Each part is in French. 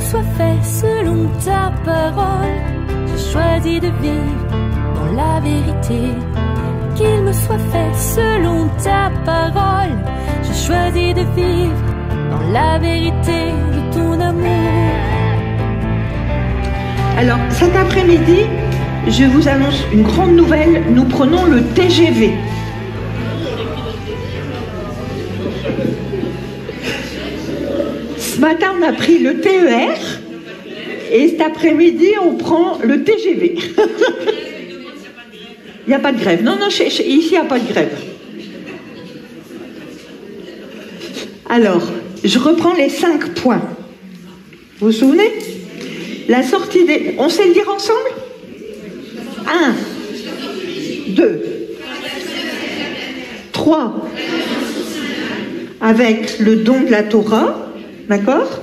soit fait selon ta parole. J'ai choisi de vivre dans la vérité. Qu'il me soit fait selon ta parole. J'ai choisi de vivre dans la vérité de ton amour. Alors, cet après-midi, je vous annonce une grande nouvelle. Nous prenons le TGV. Ce matin, on a pris le TER et cet après-midi, on prend le TGV. Il n'y a pas de grève. Non, non, ici, il n'y a pas de grève. Alors, je reprends les 5 points. Vous vous souvenez? La sortie des... On sait le dire ensemble? 1, 2, 3, avec le don de la Torah. D'accord?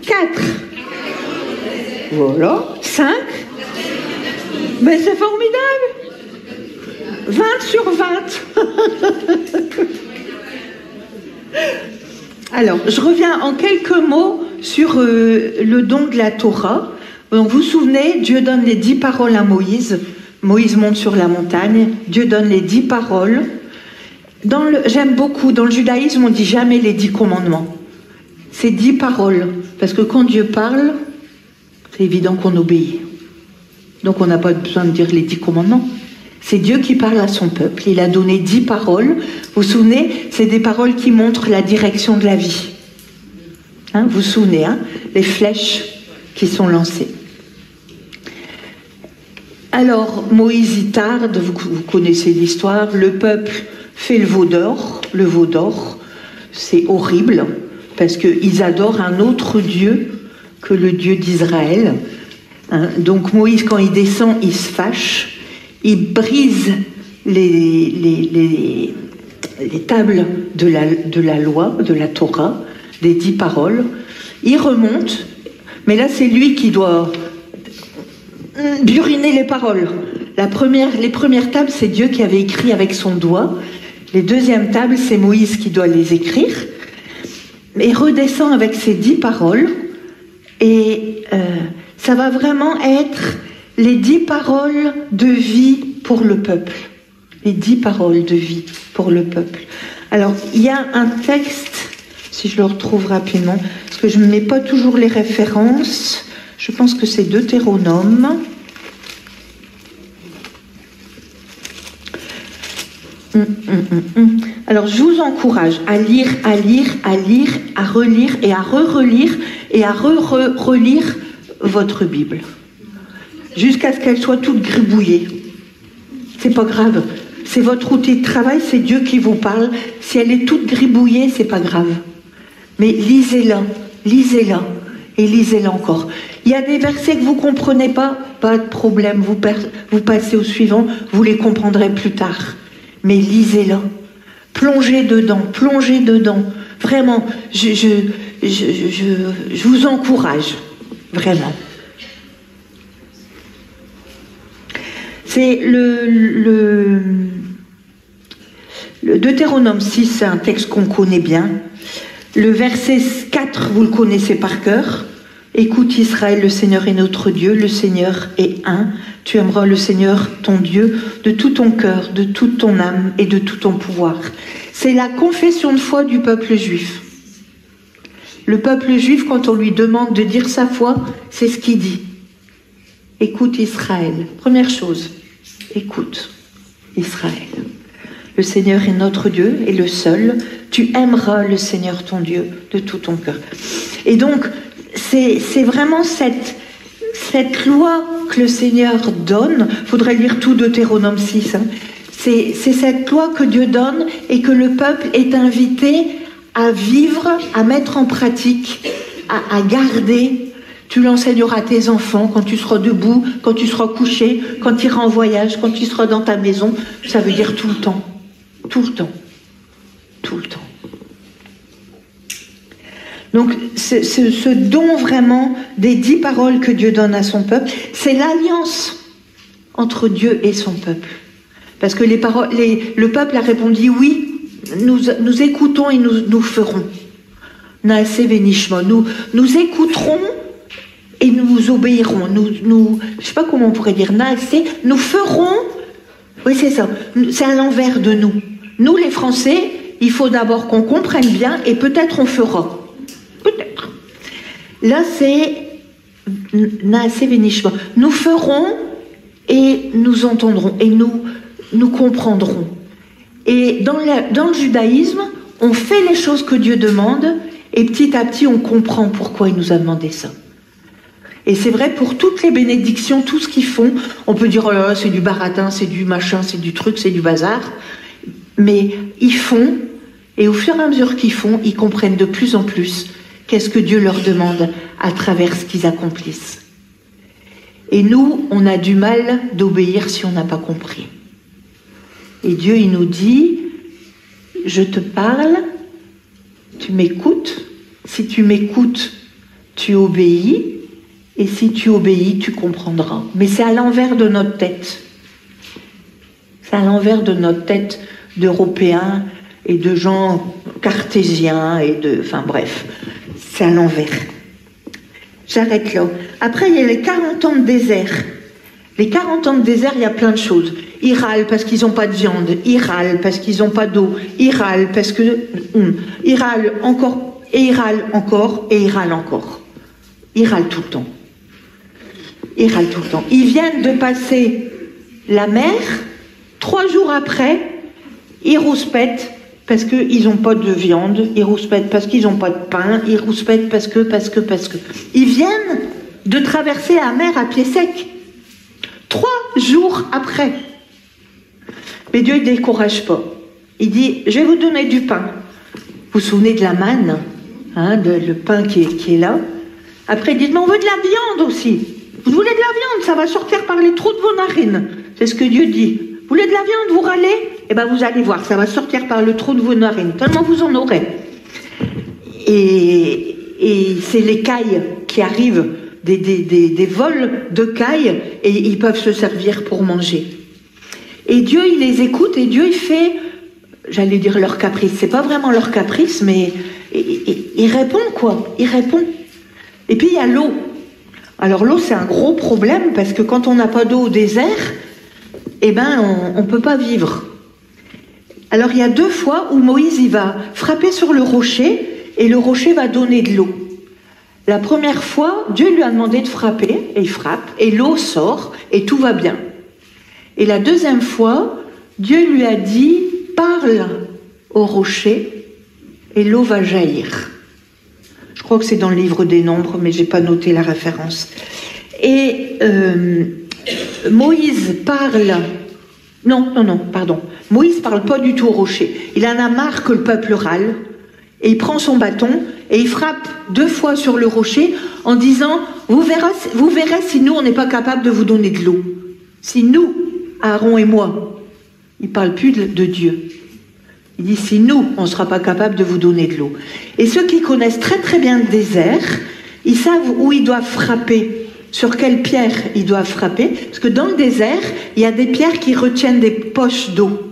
4. Voilà. 5. Mais c'est formidable. 20 sur 20. Alors, je reviens en quelques mots sur le don de la Torah. Donc, vous vous souvenez, Dieu donne les 10 paroles à Moïse. Moïse monte sur la montagne. Dieu donne les 10 paroles. J'aime beaucoup, dans le judaïsme, on ne dit jamais les 10 commandements. C'est 10 paroles, parce que quand Dieu parle, c'est évident qu'on obéit. Donc on n'a pas besoin de dire les 10 commandements. C'est Dieu qui parle à son peuple. Il a donné 10 paroles. Vous vous souvenez, c'est des paroles qui montrent la direction de la vie. Hein, vous vous souvenez, hein, les flèches qui sont lancées. Alors, Moïse y tarde, vous connaissez l'histoire, le peuple fait le veau d'or. Le veau d'or, c'est horrible. Parce qu'ils adorent un autre Dieu que le Dieu d'Israël. Hein, donc Moïse, quand il descend, il se fâche, il brise les tables de la loi, de la Torah, des 10 paroles. Il remonte, mais là c'est lui qui doit buriner les paroles. Les premières tables, c'est Dieu qui avait écrit avec son doigt. Les deuxièmes tables, c'est Moïse qui doit les écrire. Et redescend avec ces 10 paroles, et ça va vraiment être les 10 paroles de vie pour le peuple. Les 10 paroles de vie pour le peuple. Alors, il y a un texte, si je le retrouve rapidement, parce que je ne mets pas toujours les références, je pense que c'est Deutéronome. Alors, je vous encourage à lire, à relire et à relire et à relire votre Bible. Jusqu'à ce qu'elle soit toute gribouillée. C'est pas grave. C'est votre outil de travail, c'est Dieu qui vous parle. Si elle est toute gribouillée, c'est pas grave. Mais lisez-la et lisez-la encore. Il y a des versets que vous comprenez pas de problème. Vous passez au suivant, vous les comprendrez plus tard. Mais lisez-la. Plongez dedans. Vraiment, je vous encourage. Vraiment. C'est le Deutéronome 6, c'est un texte qu'on connaît bien. Le verset 4, vous le connaissez par cœur. Écoute Israël, le Seigneur est notre Dieu, le Seigneur est un. Tu aimeras le Seigneur, ton Dieu, de tout ton cœur, de toute ton âme et de tout ton pouvoir. C'est la confession de foi du peuple juif. Le peuple juif, quand on lui demande de dire sa foi, c'est ce qu'il dit. Écoute Israël. Première chose, écoute Israël. Le Seigneur est notre Dieu et le seul. Tu aimeras le Seigneur ton Dieu de tout ton cœur. Et donc, c'est vraiment cette loi que le Seigneur donne. Il faudrait lire tout Deutéronome 6. Hein. C'est cette loi que Dieu donne et que le peuple est invité à vivre, à mettre en pratique, à garder. Tu l'enseigneras à tes enfants quand tu seras debout, quand tu seras couché, quand tu iras en voyage, quand tu seras dans ta maison. Ça veut dire tout le temps. Tout le temps. Tout le temps. Donc, ce don vraiment des 10 paroles que Dieu donne à son peuple, c'est l'alliance entre Dieu et son peuple. Parce que le peuple a répondu oui, nous écoutons et nous ferons. Naaseh venishma, nous écouterons et nous obéirons. Je sais pas comment on pourrait dire, nous ferons, oui c'est ça, c'est à l'envers de nous. Nous les Français, il faut d'abord qu'on comprenne bien et peut-être on fera. Peut-être. Là c'est nous ferons et nous entendrons et nous comprendrons. Et dans le judaïsme, on fait les choses que Dieu demande et petit à petit on comprend pourquoi il nous a demandé ça. Et c'est vrai pour toutes les bénédictions, tout ce qu'ils font, on peut dire oh là là c'est du baratin, c'est du machin, c'est du truc, c'est du bazar, mais ils font et au fur et à mesure qu'ils font, ils comprennent de plus en plus qu'est-ce que Dieu leur demande à travers ce qu'ils accomplissent. Et nous, on a du mal d'obéir si on n'a pas compris. Et Dieu, il nous dit, je te parle, tu m'écoutes, si tu m'écoutes, tu obéis, et si tu obéis, tu comprendras. Mais c'est à l'envers de notre tête. C'est à l'envers de notre tête d'Européens et de gens cartésiens, enfin bref, c'est à l'envers. J'arrête là. Après, il y a les 40 ans de désert. Les 40 ans de désert, il y a plein de choses. Ils râlent parce qu'ils n'ont pas de viande. Ils râlent parce qu'ils n'ont pas d'eau. Ils râlent parce que... Ils râlent encore, et ils râlent encore, et ils râlent encore. Ils râlent tout le temps. Ils râlent tout le temps. Ils viennent de passer la mer. 3 jours après, ils rouspètent parce qu'ils n'ont pas de viande, ils rouspètent parce qu'ils n'ont pas de pain, ils rouspètent parce que. Ils viennent de traverser la mer à pied sec. 3 jours après. Mais Dieu ne décourage pas. Il dit, je vais vous donner du pain. Vous vous souvenez de la manne, le pain qui est là. Après, il dit, mais on veut de la viande aussi. Vous voulez de la viande, ça va sortir par les trous de vos narines. C'est ce que Dieu dit. Vous voulez de la viande, vous râlez? Eh bien, vous allez voir, ça va sortir par le trou de vos narines, tellement vous en aurez. Et c'est les cailles qui arrivent, des vols de cailles, et ils peuvent se servir pour manger. Et Dieu, il les écoute, et Dieu, il fait, j'allais dire leur caprice, c'est pas vraiment leur caprice, mais il répond, quoi, il répond. Et puis, il y a l'eau. Alors, l'eau, c'est un gros problème, parce que quand on n'a pas d'eau au désert, eh ben, on ne peut pas vivre. Alors, il y a 2 fois où Moïse, il va frapper sur le rocher, et le rocher va donner de l'eau. La première fois, Dieu lui a demandé de frapper, et il frappe, et l'eau sort, et tout va bien. Et la deuxième fois, Dieu lui a dit, parle au rocher, et l'eau va jaillir. Je crois que c'est dans le livre des Nombres, mais je n'ai pas noté la référence. Et Moïse parle... pardon. Moïse parle pas du tout au rocher. Il en a marre que le peuple râle, et il prend son bâton, et il frappe 2 fois sur le rocher, en disant, vous verrez si nous, on n'est pas capable de vous donner de l'eau. Si nous, Aaron et moi, il parle plus de Dieu. Il dit, si nous, on ne sera pas capable de vous donner de l'eau. Et ceux qui connaissent très très bien le désert, ils savent où ils doivent frapper, sur quelle pierre ils doivent frapper, parce que dans le désert, il y a des pierres qui retiennent des poches d'eau.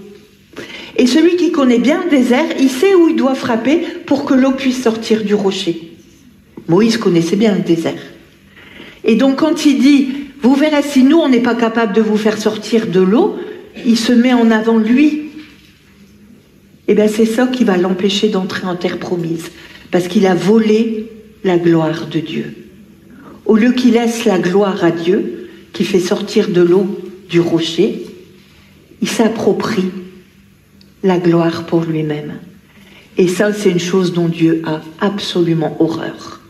Et celui qui connaît bien le désert, il sait où il doit frapper pour que l'eau puisse sortir du rocher. Moïse connaissait bien le désert. Et donc quand il dit, vous verrez si nous, on n'est pas capable de vous faire sortir de l'eau, il se met en avant lui. Et bien c'est ça qui va l'empêcher d'entrer en terre promise, parce qu'il a volé la gloire de Dieu. Au lieu qu'il laisse la gloire à Dieu, qui fait sortir de l'eau du rocher, il s'approprie la gloire pour lui-même. Et ça, c'est une chose dont Dieu a absolument horreur.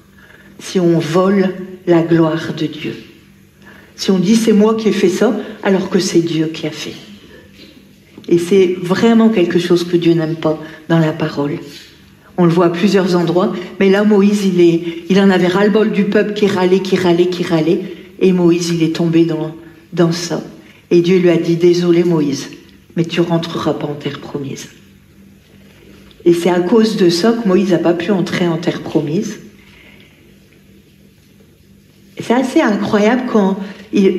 Si on vole la gloire de Dieu. Si on dit c'est moi qui ai fait ça, alors que c'est Dieu qui a fait. Et c'est vraiment quelque chose que Dieu n'aime pas dans la parole. On le voit à plusieurs endroits, mais là Moïse, il en avait ras-le-bol du peuple qui râlait, et Moïse, il est tombé dans ça. Et Dieu lui a dit, désolé Moïse, mais tu rentreras pas en terre promise. Et c'est à cause de ça que Moïse n'a pas pu entrer en terre promise. Et c'est assez incroyable quand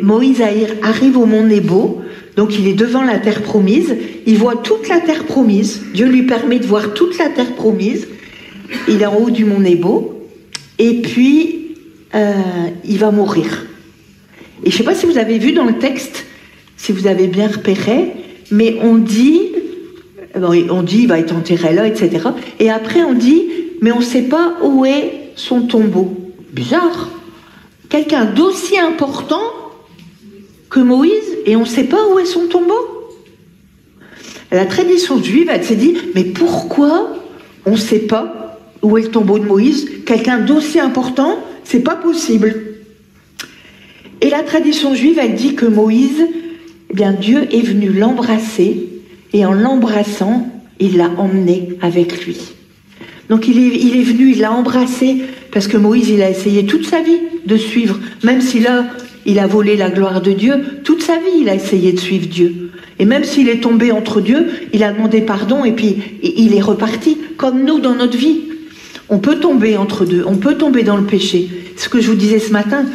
Moïse arrive au mont Nebo, donc il est devant la terre promise, il voit toute la terre promise, Dieu lui permet de voir toute la terre promise, il est en haut du mont Nebo, et puis il va mourir. Et je ne sais pas si vous avez vu dans le texte, si vous avez bien repéré, mais on dit il va être enterré là, etc. Et après on dit, mais on ne sait pas où est son tombeau. Bizarre. Quelqu'un d'aussi important que Moïse, et on ne sait pas où est son tombeau. La tradition juive, elle s'est dit, mais pourquoi on ne sait pas où est le tombeau de Moïse? Quelqu'un d'aussi important, c'est pas possible. Et la tradition juive, elle dit que Moïse, eh bien, Dieu est venu l'embrasser, et en l'embrassant, il l'a emmené avec lui. Donc il est venu, il l'a embrassé, parce que Moïse, il a essayé toute sa vie de suivre, même si là, il a volé la gloire de Dieu, toute sa vie, il a essayé de suivre Dieu. Et même s'il est tombé entre Dieu, il a demandé pardon, et puis il est reparti, comme nous dans notre vie. On peut tomber entre deux, on peut tomber dans le péché. Ce que je vous disais ce matin,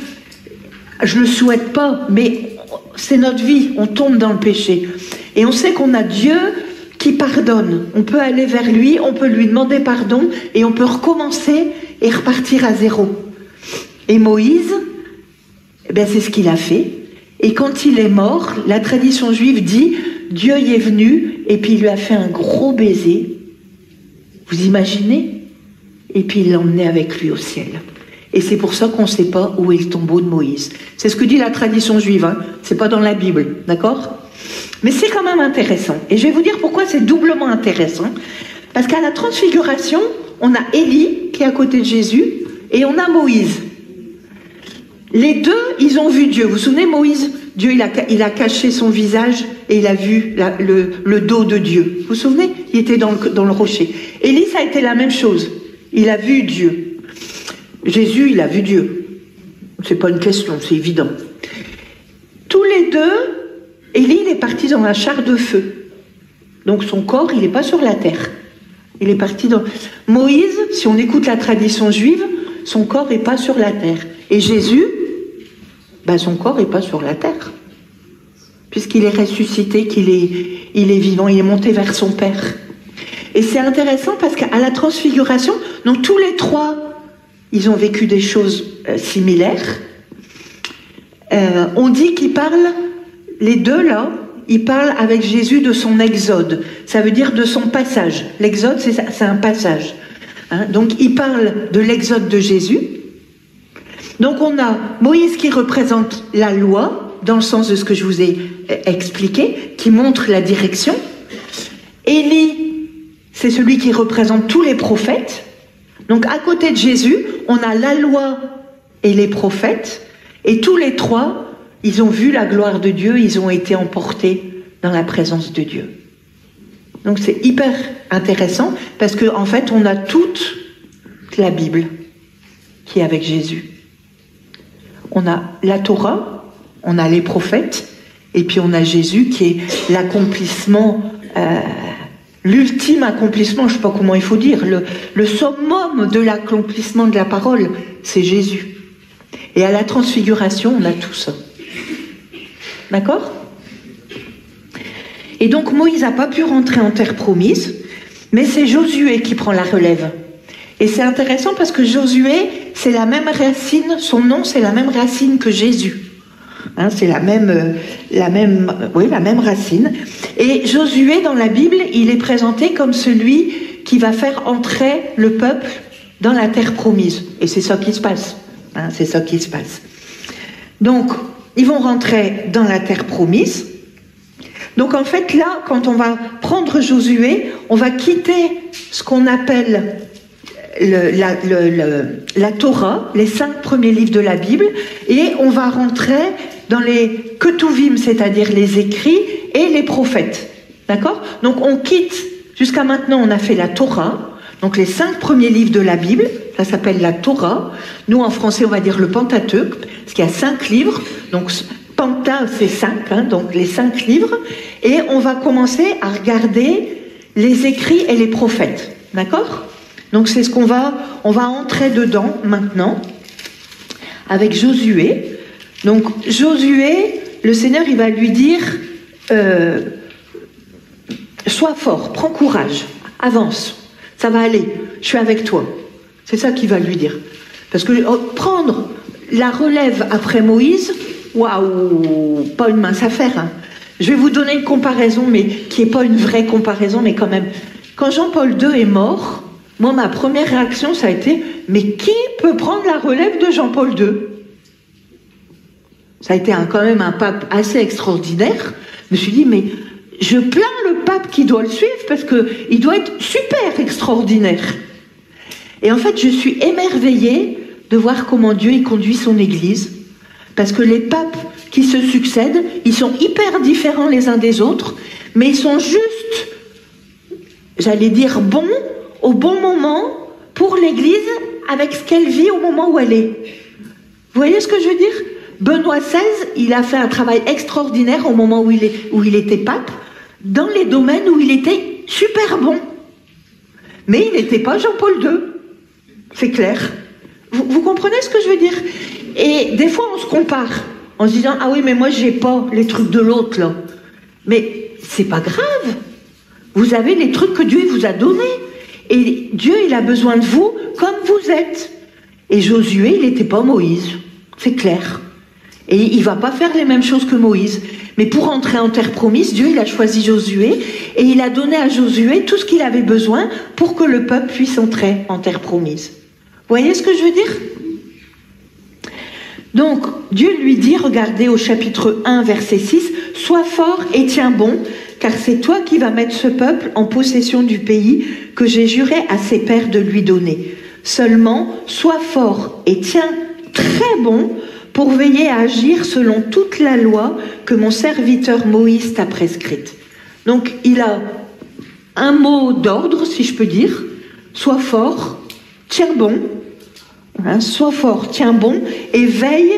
je ne le souhaite pas, mais c'est notre vie, on tombe dans le péché. Et on sait qu'on a Dieu qui pardonne. On peut aller vers lui, on peut lui demander pardon, et on peut recommencer et repartir à zéro. Et Moïse, eh bien, c'est ce qu'il a fait. Et quand il est mort, la tradition juive dit, Dieu y est venu, et puis il lui a fait un gros baiser. Vous imaginez? Et puis il l'a emmené avec lui au ciel. Et c'est pour ça qu'on ne sait pas où est le tombeau de Moïse. C'est ce que dit la tradition juive, hein. C'est pas dans la Bible, d'accord? Mais c'est quand même intéressant. Et je vais vous dire pourquoi c'est doublement intéressant. Parce qu'à la transfiguration, on a Élie qui est à côté de Jésus, et on a Moïse. Les deux, ils ont vu Dieu. Vous vous souvenez, Moïse, Dieu, il a caché son visage et il a vu le dos de Dieu. Vous vous souvenez? Il était dans le rocher. Élie, ça a été la même chose. Il a vu Dieu. Jésus, il a vu Dieu. C'est pas une question, c'est évident. Tous les deux, Élie, il est parti dans un char de feu. Donc son corps, il n'est pas sur la terre. Il est parti dans... Moïse, si on écoute la tradition juive, son corps n'est pas sur la terre. Et Jésus, ben son corps n'est pas sur la terre. Puisqu'il est ressuscité, il est vivant, il est monté vers son Père. Et c'est intéressant parce qu'à la transfiguration, donc tous les trois, ils ont vécu des choses similaires. On dit qu'ils parlent, les deux là, ils parlent avec Jésus de son exode. Ça veut dire de son passage. L'exode, c'est un passage. Hein, donc ils parlent de l'exode de Jésus. Donc on a Moïse qui représente la loi, dans le sens de ce que je vous ai expliqué, qui montre la direction. Élie, c'est celui qui représente tous les prophètes. Donc à côté de Jésus, on a la loi et les prophètes, et tous les trois, ils ont vu la gloire de Dieu, ils ont été emportés dans la présence de Dieu. Donc c'est hyper intéressant, parce qu'en fait, on a toute la Bible qui est avec Jésus. On a la Torah, on a les prophètes, et puis on a Jésus qui est l'accomplissement, l'ultime accomplissement, je ne sais pas comment il faut dire, le summum de l'accomplissement de la parole, c'est Jésus. Et à la transfiguration, on a tout ça. D'accord? Et donc Moïse n'a pas pu rentrer en terre promise, mais c'est Josué qui prend la relève. Et c'est intéressant parce que Josué, c'est la même racine, son nom c'est la même racine que Jésus. Hein, c'est la même racine. Et Josué, dans la Bible, il est présenté comme celui qui va faire entrer le peuple dans la terre promise. Et c'est ça qui se passe. Hein, c'est ça qui se passe. Donc, ils vont rentrer dans la terre promise. Donc en fait, là, quand on va prendre Josué, on va quitter ce qu'on appelle la Torah, les 5 premiers livres de la Bible, et on va rentrer dans les Ketuvim, c'est-à-dire les écrits, et les prophètes. D'accord? Donc on quitte, jusqu'à maintenant on a fait la Torah, donc les 5 premiers livres de la Bible, ça s'appelle la Torah. Nous en français on va dire le Pentateuque, parce qu'il y a 5 livres, donc Penta c'est 5, hein, donc les 5 livres, et on va commencer à regarder les écrits et les prophètes. D'accord? Donc c'est ce qu'on va entrer dedans maintenant, avec Josué. Donc Josué, le Seigneur il va lui dire, sois fort, prends courage, avance, ça va aller, je suis avec toi. C'est ça qu'il va lui dire. Parce que prendre La relève après Moïse, waouh, pas une mince affaire. Hein. Je vais vous donner une comparaison, mais qui n'est pas une vraie comparaison, mais quand même. Quand Jean-Paul II est mort, moi, ma première réaction, ça a été, mais qui peut prendre la relève de Jean-Paul II? Ça a été quand même un pape assez extraordinaire. Je me suis dit, mais je plains le pape qui doit le suivre parce qu'il doit être super extraordinaire. Et en fait, je suis émerveillée de voir comment Dieu y conduit son Église. Parce que les papes qui se succèdent, ils sont hyper différents les uns des autres, mais ils sont juste, j'allais dire, bons au bon moment pour l'Église avec ce qu'elle vit au moment où elle est. Vous voyez ce que je veux dire? Benoît XVI, il a fait un travail extraordinaire au moment où il était pape, dans les domaines où il était super bon. Mais il n'était pas Jean-Paul II. C'est clair. Vous comprenez ce que je veux dire? Et des fois, on se compare en se disant « Ah oui, mais moi, j'ai pas les trucs de l'autre, là. » Mais c'est pas grave. Vous avez les trucs que Dieu vous a donnés. Et Dieu, il a besoin de vous comme vous êtes. Et Josué, il n'était pas Moïse. C'est clair. Et il ne va pas faire les mêmes choses que Moïse. Mais pour entrer en terre promise, Dieu, il a choisi Josué et il a donné à Josué tout ce qu'il avait besoin pour que le peuple puisse entrer en terre promise. Vous voyez ce que je veux dire? Donc, Dieu lui dit, regardez au chapitre 1, verset 6, « Sois fort et tiens bon, car c'est toi qui vas mettre ce peuple en possession du pays que j'ai juré à ses pères de lui donner. Seulement, sois fort et tiens très bon pour veiller à agir selon toute la loi que mon serviteur Moïse t'a prescrite. » Donc, il a un mot d'ordre, si je peux dire, « Sois fort, tiens bon ». Hein, sois fort, tiens bon, et veille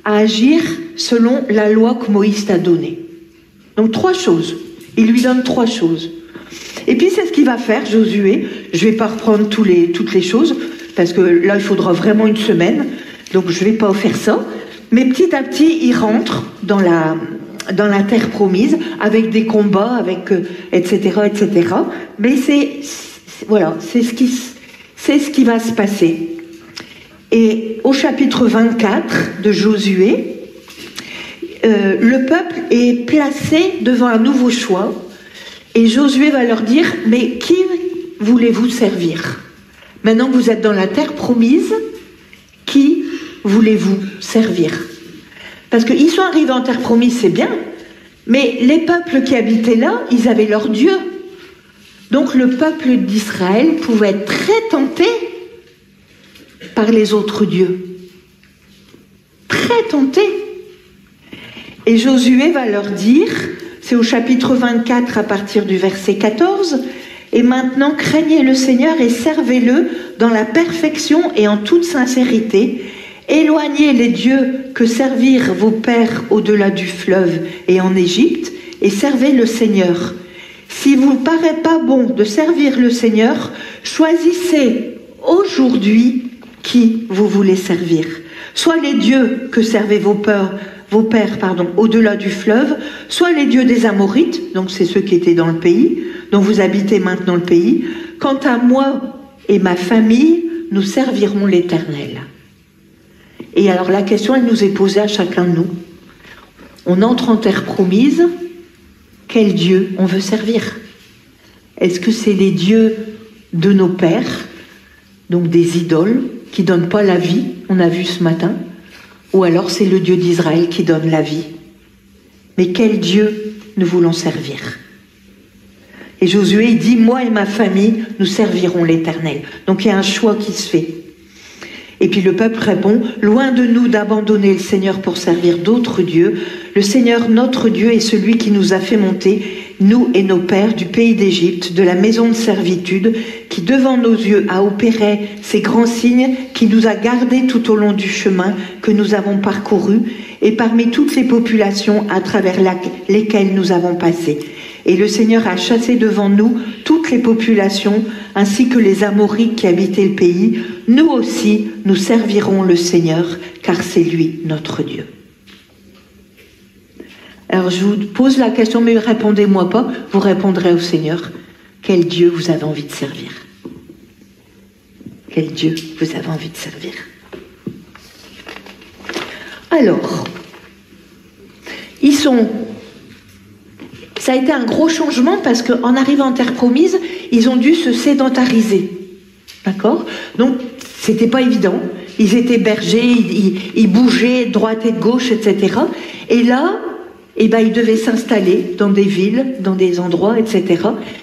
à agir selon la loi que Moïse t'a donnée. Donc 3 choses. Il lui donne 3 choses. Et puis c'est ce qu'il va faire, Josué. Je ne vais pas reprendre toutes les choses, parce que là, il faudra vraiment une semaine. Donc je ne vais pas faire ça. Mais petit à petit, il rentre dans la terre promise, avec des combats, avec etc., etc. Mais c'est ce qui va se passer. Et au chapitre 24 de Josué, le peuple est placé devant un nouveau choix et Josué va leur dire « Mais qui voulez-vous servir? Maintenant que vous êtes dans la terre promise, qui voulez-vous servir ?» Parce qu'ils sont arrivés en terre promise, c'est bien, mais les peuples qui habitaient là, ils avaient leur Dieu. Donc le peuple d'Israël pouvait être très tenté par les autres dieux. Très tenté. Et Josué va leur dire, c'est au chapitre 24 à partir du verset 14, « Et maintenant craignez le Seigneur et servez-le dans la perfection et en toute sincérité. Éloignez les dieux que servirent vos pères au-delà du fleuve et en Égypte, et servez le Seigneur. Si vous ne paraît pas bon de servir le Seigneur, choisissez aujourd'hui qui vous voulez servir. Soit les dieux que servaient vos pères au-delà du fleuve, soit les dieux des Amorites, donc c'est ceux qui étaient dans le pays, dont vous habitez maintenant le pays. Quant à moi et ma famille, nous servirons l'Éternel. » Et alors la question, elle nous est posée à chacun de nous. On entre en terre promise, quel Dieu on veut servir? Est-ce que c'est les dieux de nos pères, donc des idoles, qui ne donnent pas la vie, on a vu ce matin, ou alors c'est le Dieu d'Israël qui donne la vie? Mais quel Dieu nous voulons servir? Et Josué dit, moi et ma famille, nous servirons l'Éternel. Donc il y a un choix qui se fait. Et puis le peuple répond, loin de nous d'abandonner le Seigneur pour servir d'autres dieux, le Seigneur notre Dieu est celui qui nous a fait monter, nous et nos pères, du pays d'Égypte, de la maison de servitude, qui devant nos yeux a opéré ces grands signes, qui nous a gardés tout au long du chemin que nous avons parcouru, et parmi toutes les populations à travers lesquelles nous avons passé. Et le Seigneur a chassé devant nous toutes les populations, ainsi que les Amorites qui habitaient le pays. Nous aussi, nous servirons le Seigneur, car c'est lui notre Dieu. Alors je vous pose la question, mais répondez-moi pas, vous répondrez au Seigneur. Quel Dieu vous avez envie de servir? Quel Dieu vous avez envie de servir? Alors, ça a été un gros changement parce qu'en arrivant en terre promise, ils ont dû se sédentariser. D'accord? Donc, c'était pas évident. Ils étaient bergers, ils bougeaient de droite et de gauche, etc. Et là, ils devaient s'installer dans des villes, dans des endroits, etc.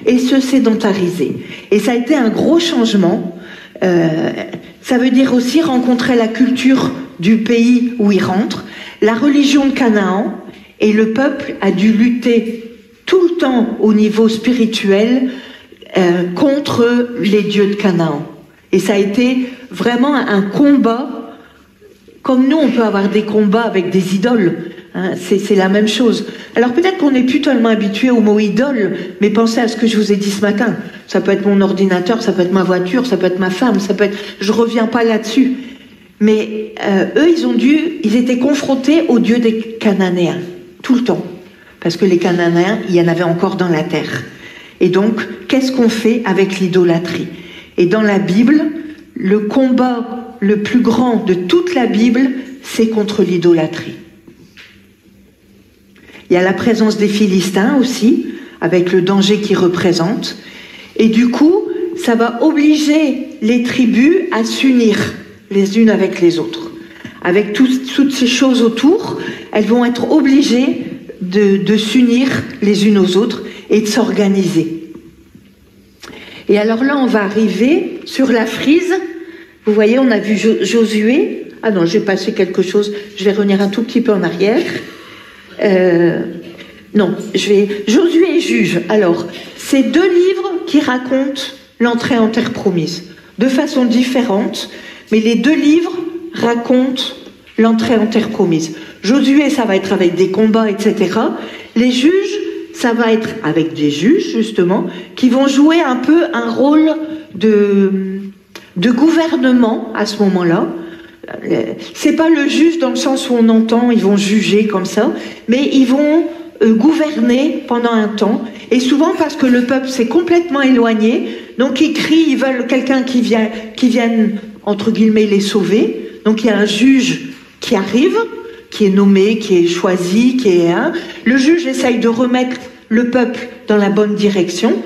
et se sédentariser. Et ça a été un gros changement. Ça veut dire aussi rencontrer la culture du pays où ils rentrent, la religion de Canaan, et le peuple a dû lutter tout le temps au niveau spirituel contre les dieux de Canaan. Et ça a été vraiment un combat, comme nous on peut avoir des combats avec des idoles, hein, c'est la même chose. Alors peut-être qu'on n'est plus tellement habitué au mot idole, mais pensez à ce que je vous ai dit ce matin. Ça peut être mon ordinateur, ça peut être ma voiture, ça peut être ma femme, ça peut être... Je reviens pas là-dessus. Mais eux, ils étaient confrontés aux dieux des Cananéens, tout le temps. Parce que les Cananéens, il y en avait encore dans la terre. Et donc, qu'est-ce qu'on fait avec l'idolâtrie? Et dans la Bible, le combat le plus grand de toute la Bible, c'est contre l'idolâtrie. Il y a la présence des Philistins aussi, avec le danger qu'ils représentent. Et du coup, ça va obliger les tribus à s'unir les unes avec les autres. Avec toutes ces choses autour, elles vont être obligées de s'unir les unes aux autres et de s'organiser. Et alors là, on va arriver sur la frise. Vous voyez, on a vu Josué. Ah non, j'ai passé quelque chose. Je vais revenir un tout petit peu en arrière. Josué et Juge. Alors, c'est deux livres qui racontent l'entrée en terre promise. De façon différente, mais les deux livres racontent l'entrée en terre promise. Josué, ça va être avec des combats, etc. Les Juges, ça va être avec des juges, justement, qui vont jouer un peu un rôle de gouvernement à ce moment-là. C'est pas le juge dans le sens où on entend, ils vont juger comme ça, mais ils vont gouverner pendant un temps, et souvent parce que le peuple s'est complètement éloigné, donc ils crient, ils veulent quelqu'un qui vienne, entre guillemets, les sauver. Donc il y a un juge qui arrive, qui est nommé, qui est choisi, le juge essaye de remettre le peuple dans la bonne direction,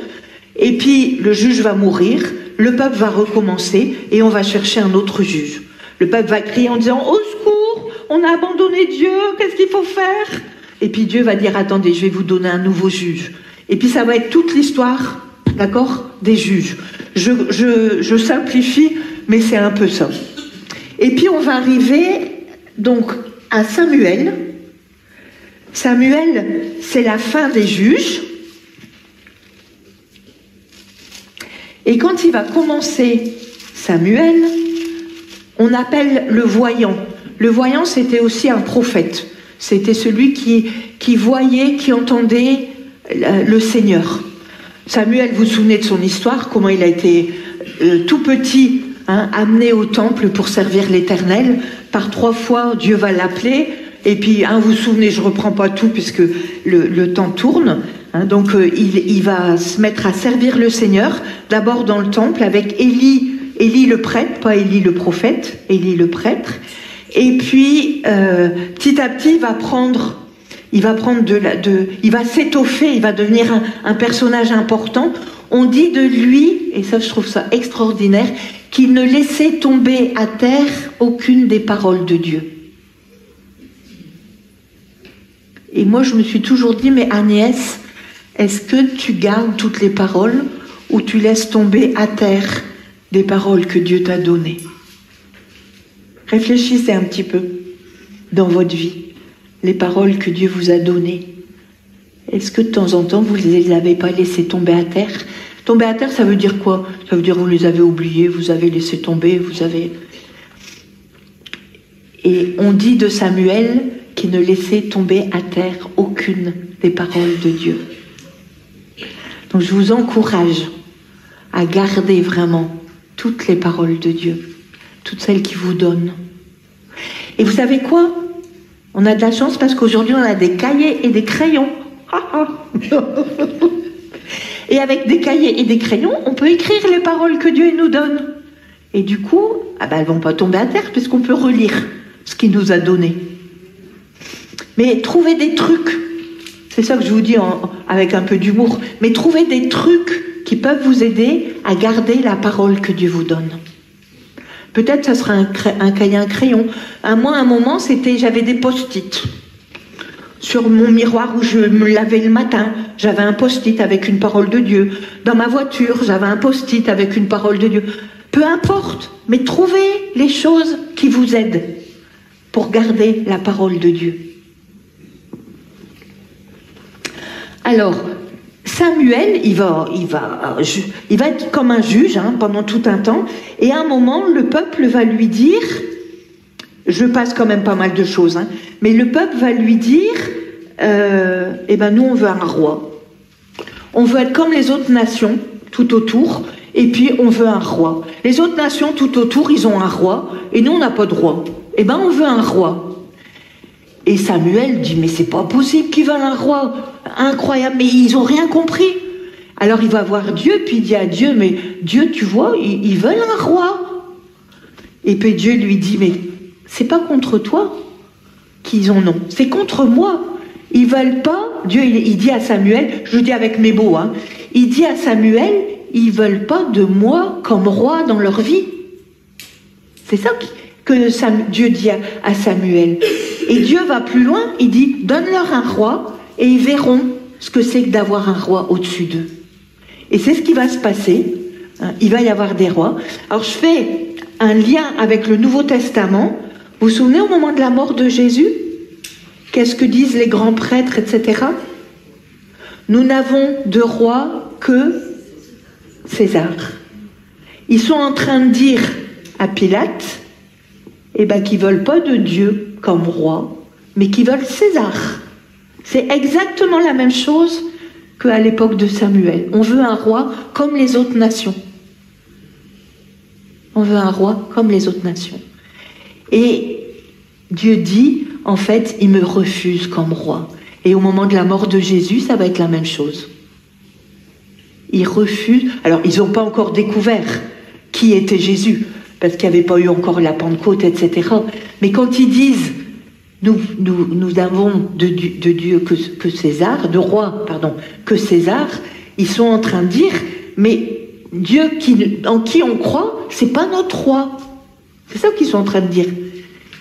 et puis le juge va mourir, le peuple va recommencer, et on va chercher un autre juge. Le peuple va crier en disant « Au secours, on a abandonné Dieu, qu'est-ce qu'il faut faire ?» Et puis Dieu va dire « Attendez, je vais vous donner un nouveau juge. » Et puis ça va être toute l'histoire, d'accord, des juges. Je simplifie, mais c'est un peu ça. Et puis on va arriver donc à Samuel. Samuel, c'est la fin des juges. Et quand il va commencer Samuel, on appelle le voyant. Le voyant, c'était aussi un prophète. C'était celui qui voyait, qui entendait le Seigneur. Samuel, vous vous souvenez de son histoire, comment il a été tout petit, amené au temple pour servir l'Éternel. Par 3 fois, Dieu va l'appeler. Et puis, vous vous souvenez, je ne reprends pas tout puisque le temps tourne. Donc, il va se mettre à servir le Seigneur, d'abord dans le temple avec Élie le prêtre, pas Élie le prophète, Élie le prêtre. Et puis, petit à petit, il va s'étoffer, il va devenir un personnage important. On dit de lui, et ça je trouve ça extraordinaire, qu'il ne laissait tomber à terre aucune des paroles de Dieu. Et moi je me suis toujours dit, mais Agnès, est-ce que tu gardes toutes les paroles ou tu laisses tomber à terre des paroles que Dieu t'a données? Réfléchissez un petit peu dans votre vie, les paroles que Dieu vous a données. Est-ce que de temps en temps, vous ne les avez pas laissées tomber à terre? Tomber à terre, ça veut dire quoi? Ça veut dire que vous les avez oubliées, vous avez laissé tomber, Et on dit de Samuel qu'il ne laissait tomber à terre aucune des paroles de Dieu. Donc je vous encourage à garder vraiment toutes les paroles de Dieu, toutes celles qu'il vous donne. Et vous savez quoi? On a de la chance parce qu'aujourd'hui on a des cahiers et des crayons. Et avec des cahiers et des crayons, on peut écrire les paroles que Dieu nous donne. Et du coup, elles ne vont pas tomber à terre puisqu'on peut relire ce qu'il nous a donné. Mais trouvez des trucs, c'est ça que je vous dis avec un peu d'humour, mais trouvez des trucs qui peuvent vous aider à garder la parole que Dieu vous donne. Peut-être ça sera un cahier, un crayon. Moi, à un moment, j'avais des post-it. Sur mon miroir où je me lavais le matin, j'avais un post-it avec une parole de Dieu. Dans ma voiture, j'avais un post-it avec une parole de Dieu. Peu importe, mais trouvez les choses qui vous aident pour garder la parole de Dieu. Alors, Samuel, il va être comme un juge pendant tout un temps, et à un moment, le peuple va lui dire, je passe quand même pas mal de choses, mais le peuple va lui dire, nous on veut un roi. On veut être comme les autres nations tout autour, et puis on veut un roi. Les autres nations tout autour, ils ont un roi, et nous on n'a pas de roi. On veut un roi. Et Samuel dit, mais c'est pas possible qu'ils veulent un roi, incroyable, mais ils ont rien compris. Alors il va voir Dieu, puis il dit à Dieu, mais Dieu, tu vois, ils veulent un roi. Et puis Dieu lui dit, mais c'est pas contre toi qu'ils en ont, c'est contre moi. Ils veulent pas, Dieu il dit à Samuel, je le dis avec mes mots, il dit à Samuel, ils veulent pas de moi comme roi dans leur vie. C'est ça que Dieu dit à Samuel. Et Dieu va plus loin, il dit, donne-leur un roi et ils verront ce que c'est que d'avoir un roi au-dessus d'eux. Et c'est ce qui va se passer, il va y avoir des rois. Alors je fais un lien avec le Nouveau Testament. Vous vous souvenez au moment de la mort de Jésus? Qu'est-ce que disent les grands prêtres, etc. Nous n'avons de roi que César. Ils sont en train de dire à Pilate, qu'ils ne veulent pas de Dieu comme roi, mais qu'ils veulent César. C'est exactement la même chose qu'à l'époque de Samuel. On veut un roi comme les autres nations. On veut un roi comme les autres nations. Et Dieu dit, en fait, il me refuse comme roi. Et au moment de la mort de Jésus, ça va être la même chose. Ils refusent. Alors, ils n'ont pas encore découvert qui était Jésus, parce qu'il n'y avait pas eu encore la Pentecôte, etc. Mais quand ils disent, nous avons de Dieu que César, de roi, pardon, que César, ils sont en train de dire, mais Dieu en qui on croit, c'est pas notre roi. C'est ça qu'ils sont en train de dire.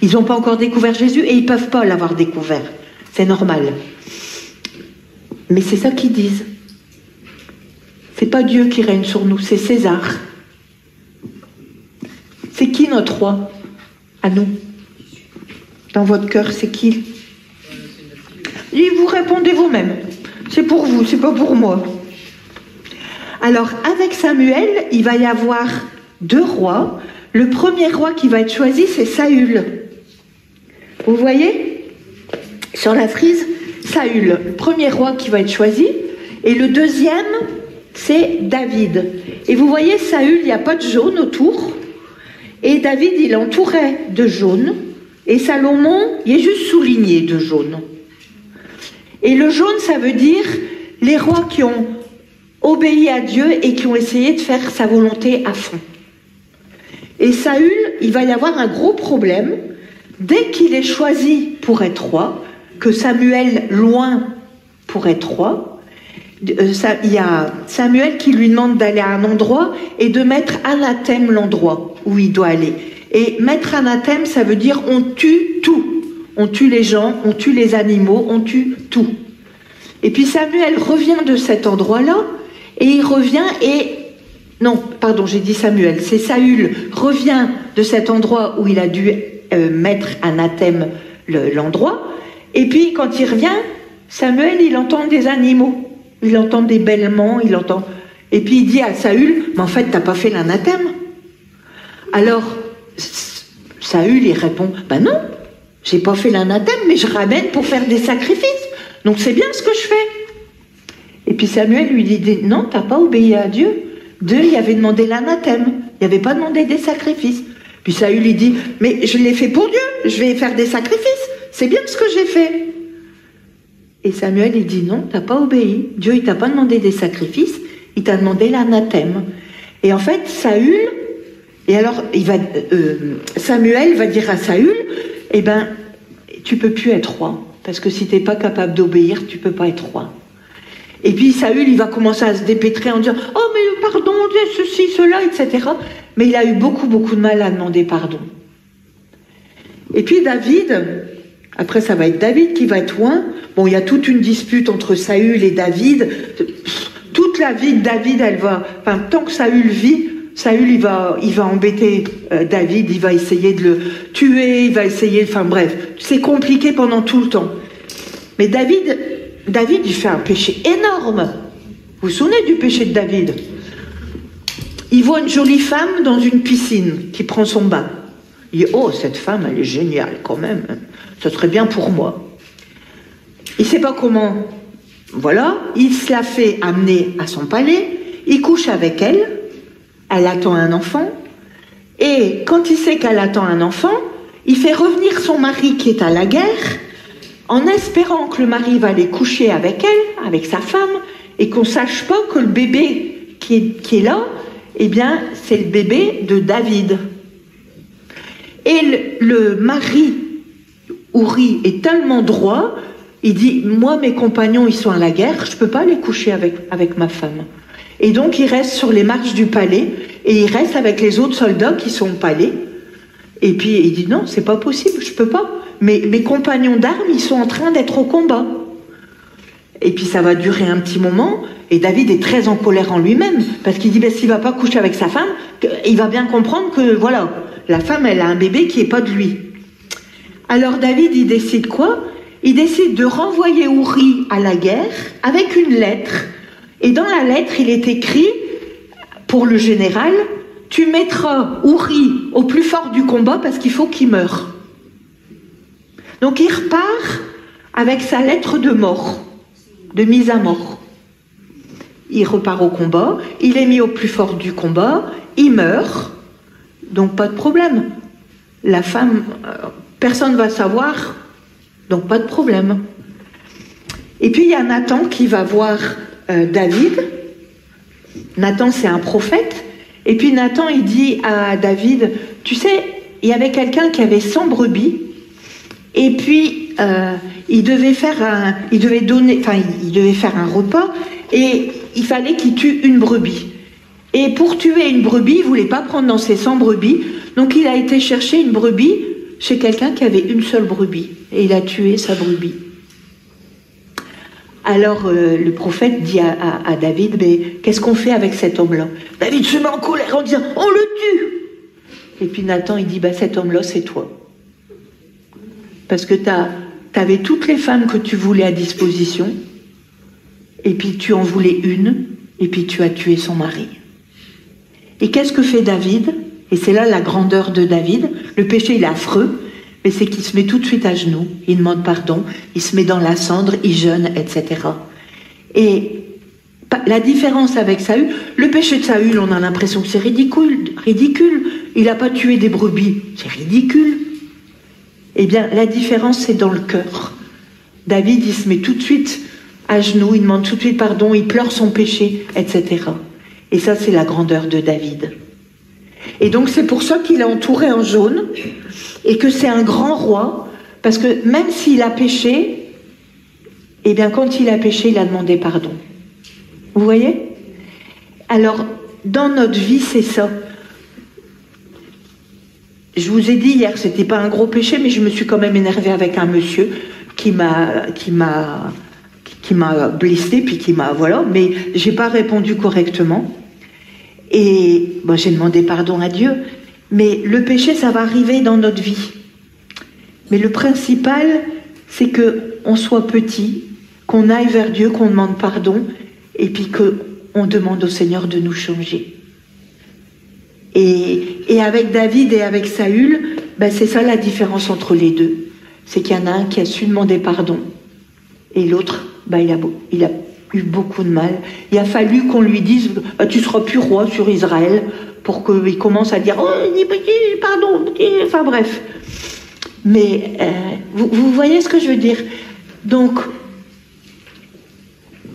Ils n'ont pas encore découvert Jésus et ils ne peuvent pas l'avoir découvert. C'est normal. Mais c'est ça qu'ils disent. C'est pas Dieu qui règne sur nous, c'est César. C'est qui notre roi à nous? Dans votre cœur, c'est qui? Et vous répondez vous-même. C'est pour vous, c'est pas pour moi. Alors, avec Samuel, il va y avoir deux rois. Le premier roi qui va être choisi, c'est Saül. Vous voyez? Sur la frise, Saül, le premier roi qui va être choisi. Et le deuxième, c'est David. Et vous voyez, Saül, il n'y a pas de jaune autour. Et David, il entourait de jaune. Et Salomon, il est juste souligné de jaune. Et le jaune, ça veut dire les rois qui ont obéi à Dieu et qui ont essayé de faire sa volonté à fond. Et Saül, il va y avoir un gros problème. Dès qu'il est choisi pour être roi, que Samuel loin pour être roi, il y a Samuel qui lui demande d'aller à un endroit et de mettre anathème l'endroit où il doit aller. Et mettre anathème, ça veut dire on tue tout. On tue les gens, on tue les animaux, on tue tout. Et puis Samuel revient de cet endroit-là, et il revient et... Non, pardon, j'ai dit Samuel, c'est Saül revient de cet endroit où il a dû mettre anathème l'endroit, et puis quand il revient, Samuel, il entend des animaux. Il entend des bêlements, il entend... Et puis il dit à Saül, mais en fait, t'as pas fait l'anathème. Alors, Saül, il répond, ben non, j'ai pas fait l'anathème, mais je ramène pour faire des sacrifices. Donc c'est bien ce que je fais. Et puis Samuel lui dit, non, t'as pas obéi à Dieu. Dieu, il avait demandé l'anathème. Il n'avait pas demandé des sacrifices. Puis Saül, il dit, mais je l'ai fait pour Dieu, je vais faire des sacrifices. C'est bien ce que j'ai fait. Et Samuel, il dit, non, t'as pas obéi. Dieu, il t'a pas demandé des sacrifices, il t'a demandé l'anathème. Et en fait, Saül, et alors, Samuel va dire à Saül, eh ben, tu peux plus être roi. Parce que si tu n'es pas capable d'obéir, tu ne peux pas être roi. Et puis Saül, il va commencer à se dépêtrer en disant « Oh, mais pardon, ceci, cela, etc. » Mais il a eu beaucoup de mal à demander pardon. Et puis David, après ça va être David qui va être loin. Bon, il y a toute une dispute entre Saül et David. Toute la vie de David, elle va... Enfin, tant que Saül vit, Saül, il va embêter David, il va essayer de le tuer, il va essayer... Enfin bref, c'est compliqué pendant tout le temps. Mais David, il fait un péché énorme. Vous vous souvenez du péché de David? Il voit une jolie femme dans une piscine qui prend son bain. Il dit « Oh, cette femme, elle est géniale quand même. Ça serait bien pour moi. » Il ne sait pas comment. Voilà, il se la fait amener à son palais. Il couche avec elle. Elle attend un enfant. Et quand il sait qu'elle attend un enfant, il fait revenir son mari qui est à la guerre, en espérant que le mari va aller coucher avec elle, avec sa femme, et qu'on ne sache pas que le bébé qui est là, eh bien, c'est le bébé de David. Et le mari, Uri, est tellement droit, il dit, moi, mes compagnons, ils sont à la guerre, je ne peux pas aller coucher avec ma femme. Et donc, il reste sur les marches du palais, et il reste avec les autres soldats qui sont au palais. Et puis, il dit, non, c'est pas possible, je ne peux pas. Mes compagnons d'armes, ils sont en train d'être au combat. Et puis, ça va durer un petit moment, et David est très en colère en lui-même, parce qu'il dit, ben, s'il ne va pas coucher avec sa femme, il va bien comprendre que, voilà, la femme, elle a un bébé qui n'est pas de lui. Alors David, il décide quoi? Il décide de renvoyer Uri à la guerre avec une lettre. Et dans la lettre, il est écrit, pour le général, tu mettras Uri au plus fort du combat parce qu'il faut qu'il meure. Donc il repart avec sa lettre de mort, de mise à mort. Il repart au combat, il est mis au plus fort du combat, il meurt. Donc pas de problème. La femme, personne ne va savoir, donc pas de problème. Et puis il y a Nathan qui va voir David. Nathan, c'est un prophète. Et puis Nathan, il dit à David, tu sais, il y avait quelqu'un qui avait 100 brebis. Et puis il devait faire un repas et il fallait qu'il tue une brebis. Et pour tuer une brebis, il ne voulait pas prendre dans ses 100 brebis, donc il a été chercher une brebis chez quelqu'un qui avait une seule brebis, et il a tué sa brebis. Alors le prophète dit à David, mais qu'est-ce qu'on fait avec cet homme-là? David se met en colère en disant, on le tue. Et puis Nathan, il dit, bah, cet homme-là, c'est toi. Parce que t'avais toutes les femmes que tu voulais à disposition, et puis tu en voulais une, et puis tu as tué son mari. Et qu'est-ce que fait David? Et c'est là la grandeur de David. Le péché, il est affreux, mais c'est qu'il se met tout de suite à genoux, il demande pardon, il se met dans la cendre, il jeûne, etc. Et la différence avec Saül, le péché de Saül, on a l'impression que c'est ridicule. Il n'a pas tué des brebis, c'est ridicule. Eh bien, la différence, c'est dans le cœur. David, il se met tout de suite à genoux, il demande tout de suite pardon, il pleure son péché, etc. Et ça, c'est la grandeur de David. Et donc, c'est pour ça qu'il est entouré en jaune et que c'est un grand roi, parce que même s'il a péché, eh bien, quand il a péché, il a demandé pardon. Vous voyez? Alors, dans notre vie, c'est ça. Je vous ai dit hier, c'était pas un gros péché, mais je me suis quand même énervée avec un monsieur qui m'a blessée, puis qui m'a, voilà, mais j'ai pas répondu correctement. Et bon, j'ai demandé pardon à Dieu, mais le péché, ça va arriver dans notre vie. Mais le principal, c'est qu'on soit petit, qu'on aille vers Dieu, qu'on demande pardon, et puis qu'on demande au Seigneur de nous changer. Et avec David et avec Saül, ben c'est ça la différence entre les deux. C'est qu'il y en a un qui a su demander pardon, et l'autre, ben il a eu beaucoup de mal. Il a fallu qu'on lui dise, tu seras plus roi sur Israël, pour qu'il commence à dire, oh, pardon, enfin bref. Mais vous voyez ce que je veux dire? Donc,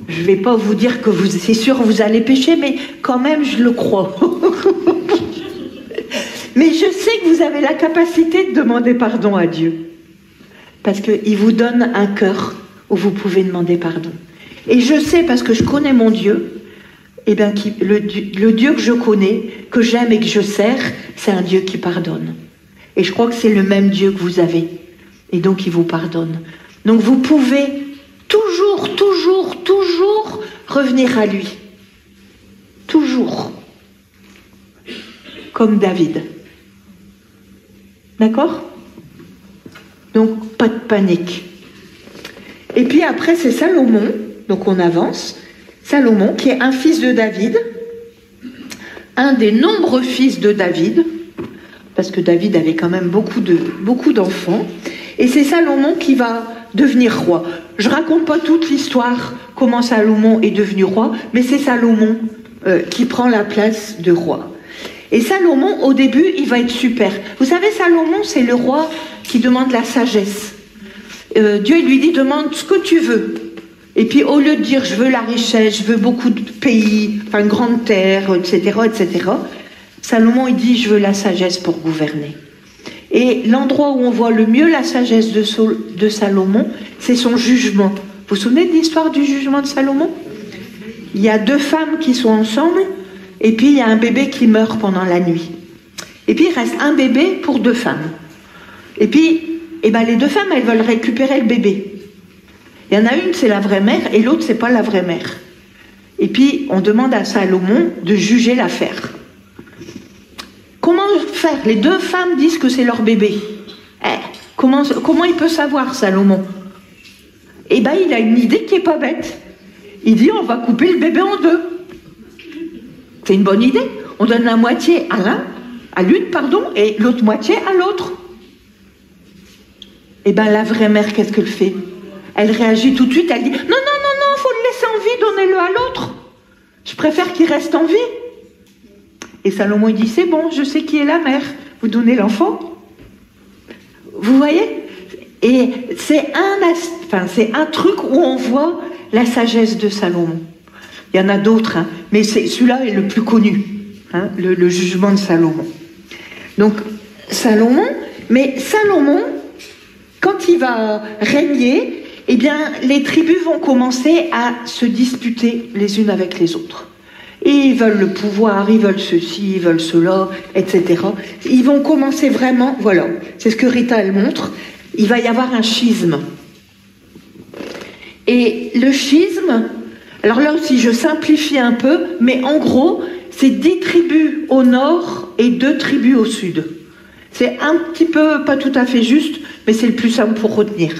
je ne vais pas vous dire que c'est sûr vous allez pécher, mais quand même je le crois. Mais je sais que vous avez la capacité de demander pardon à Dieu. parce qu'il vous donne un cœur où vous pouvez demander pardon. Et je sais, parce que je connais mon Dieu, eh bien, le Dieu que je connais, que j'aime et que je sers, c'est un Dieu qui pardonne. Et je crois que c'est le même Dieu que vous avez. Et donc, il vous pardonne. Donc, vous pouvez toujours, toujours, toujours revenir à lui. Toujours. Comme David. D'accord? Donc, pas de panique. Et puis après, c'est Salomon. Donc, on avance. Salomon, qui est un fils de David, un des nombreux fils de David, parce que David avait quand même beaucoup d'enfants, et c'est Salomon qui va devenir roi. Je ne raconte pas toute l'histoire, comment Salomon est devenu roi, mais c'est Salomon qui prend la place de roi. Et Salomon, au début, il va être super. Vous savez, Salomon, c'est le roi qui demande la sagesse. Dieu lui dit, demande ce que tu veux. Et puis, au lieu de dire, je veux la richesse, je veux beaucoup de pays, enfin, une grande terre, etc., Salomon, il dit, je veux la sagesse pour gouverner. Et l'endroit où on voit le mieux la sagesse de Salomon, c'est son jugement. Vous vous souvenez de l'histoire du jugement de Salomon? Il y a 2 femmes qui sont ensemble, et puis il y a un bébé qui meurt pendant la nuit. Et puis, il reste un bébé pour 2 femmes. Et puis, les 2 femmes, elles veulent récupérer le bébé. Il y en a une, c'est la vraie mère, et l'autre, c'est pas la vraie mère. Et puis, on demande à Salomon de juger l'affaire. Comment faire? Les 2 femmes disent que c'est leur bébé. Comment il peut savoir, Salomon? Il a une idée qui est pas bête. Il dit, on va couper le bébé en 2. C'est une bonne idée. On donne la moitié à l'une, et l'autre moitié à l'autre. La vraie mère, qu'est-ce qu'elle fait? Elle réagit tout de suite, elle dit, non, faut le laisser en vie, donnez-le à l'autre. Je préfère qu'il reste en vie. Et Salomon, il dit, c'est bon, je sais qui est la mère, vous donnez l'enfant. Vous voyez? Et c'est un truc où on voit la sagesse de Salomon. Il y en a d'autres, mais celui-là est le plus connu, le jugement de Salomon. Donc, Salomon, quand il va régner, les tribus vont commencer à se disputer les unes avec les autres. Et ils veulent le pouvoir, ils veulent ceci, ils veulent cela, etc. Ils vont commencer vraiment, voilà, c'est ce que Rita, elle montre, il va y avoir un schisme. Et le schisme, alors là aussi je simplifie un peu, mais en gros, c'est 10 tribus au nord et 2 tribus au sud. C'est un petit peu, pas tout à fait juste, mais c'est le plus simple pour retenir.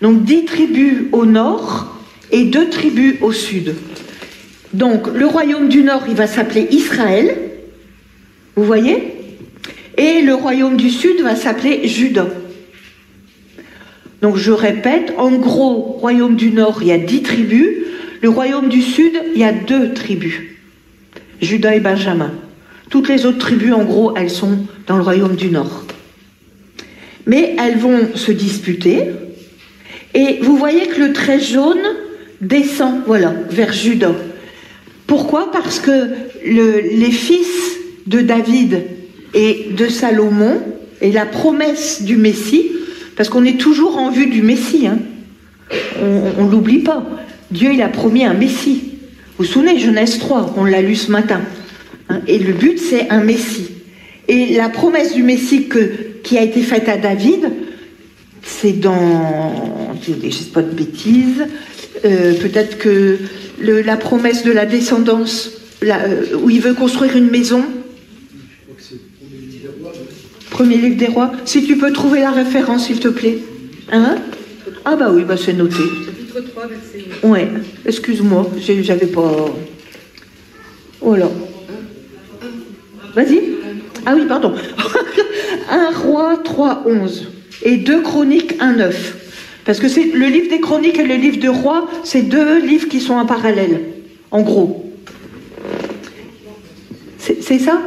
Donc 10 tribus au nord et 2 tribus au sud. Donc le royaume du nord, il va s'appeler Israël, vous voyez? Et le royaume du sud va s'appeler Juda. Donc je répète, en gros, royaume du nord, il y a 10 tribus, le royaume du sud, il y a 2 tribus, Juda et Benjamin. Toutes les autres tribus, en gros, elles sont dans le royaume du nord. Mais elles vont se disputer. Et vous voyez que le trait jaune descend, voilà, vers Juda. Pourquoi? Parce que les fils de David et de Salomon, et la promesse du Messie, parce qu'on est toujours en vue du Messie, on ne l'oublie pas. Dieu, il a promis un Messie. Vous vous souvenez, Genèse 3, on l'a lu ce matin. Et le but, c'est un Messie. Et la promesse du Messie qui a été faite à David, c'est dans, je ne sais pas de bêtises, peut-être que la promesse de la descendance, où il veut construire une maison. Premier livre des rois. Si tu peux trouver la référence, s'il te plaît. Ah bah oui, c'est noté. Chapitre 3, verset 9. Ouais, excuse-moi, j'avais pas... Voilà. Vas-y. Ah oui, pardon. 1 Roi 3, 11. Et 2 Chroniques 1, 9. Parce que c'est le livre des Chroniques et le livre de Rois, c'est 2 livres qui sont en parallèle, en gros. C'est ça,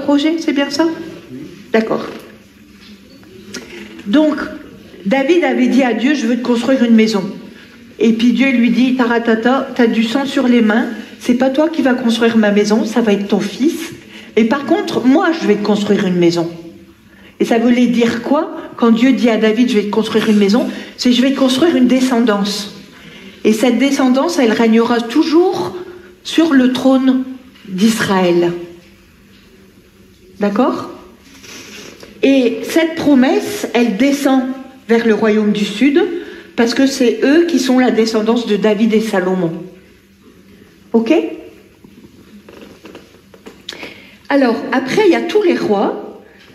Roger? C'est bien ça? D'accord. Donc, David avait dit à Dieu, je veux te construire une maison. Et puis Dieu lui dit, taratata, t'as du sang sur les mains, c'est pas toi qui vas construire ma maison, ça va être ton fils. Et par contre, moi, je vais te construire une maison. Et ça voulait dire quoi? Quand Dieu dit à David, je vais te construire une maison, c'est je vais te construire une descendance. Et cette descendance, elle régnera toujours sur le trône d'Israël. D'accord? Et cette promesse, elle descend vers le royaume du Sud, parce que c'est eux qui sont la descendance de David et Salomon. Ok? Alors, après, il y a tous les rois.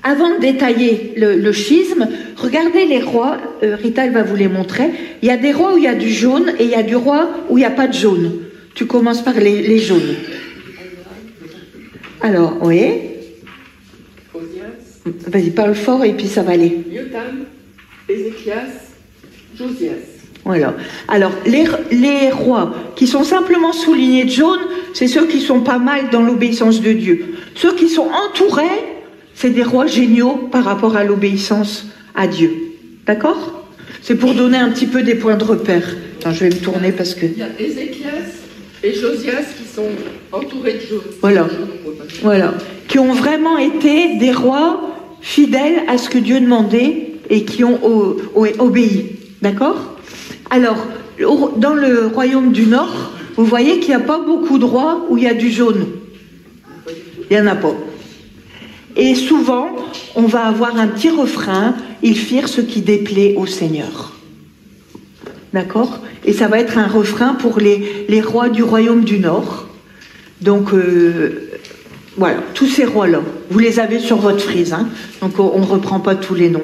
Avant de détailler le schisme, regardez les rois, Rita elle va vous les montrer. Il y a des rois où il y a du jaune et il y a du roi où il n'y a pas de jaune. Tu commences par les jaunes. Alors, oui. Vas-y, parle fort et puis ça va aller. Yotam, Ézéchias, Josias. Voilà. Alors, les rois qui sont simplement soulignés de jaune, c'est ceux qui sont pas mal dans l'obéissance de Dieu. Ceux qui sont entourés, c'est des rois géniaux par rapport à l'obéissance à Dieu. D'accord? C'est pour donner un petit peu des points de repère. Attends, je vais me tourner parce que... Il y a Ézéchias et Josias qui sont entourés de jaune. Voilà. Voilà. Qui ont vraiment été des rois fidèles à ce que Dieu demandait et qui ont obéi. D'accord? Alors, dans le royaume du Nord, vous voyez qu'il n'y a pas beaucoup de rois où il y a du jaune. Il n'y en a pas. Et souvent, on va avoir un petit refrain, ils firent ce qui déplaît au Seigneur. D'accord? Et ça va être un refrain pour les rois du royaume du Nord. Donc, voilà, tous ces rois-là. Vous les avez sur votre frise, hein? Donc on ne reprend pas tous les noms.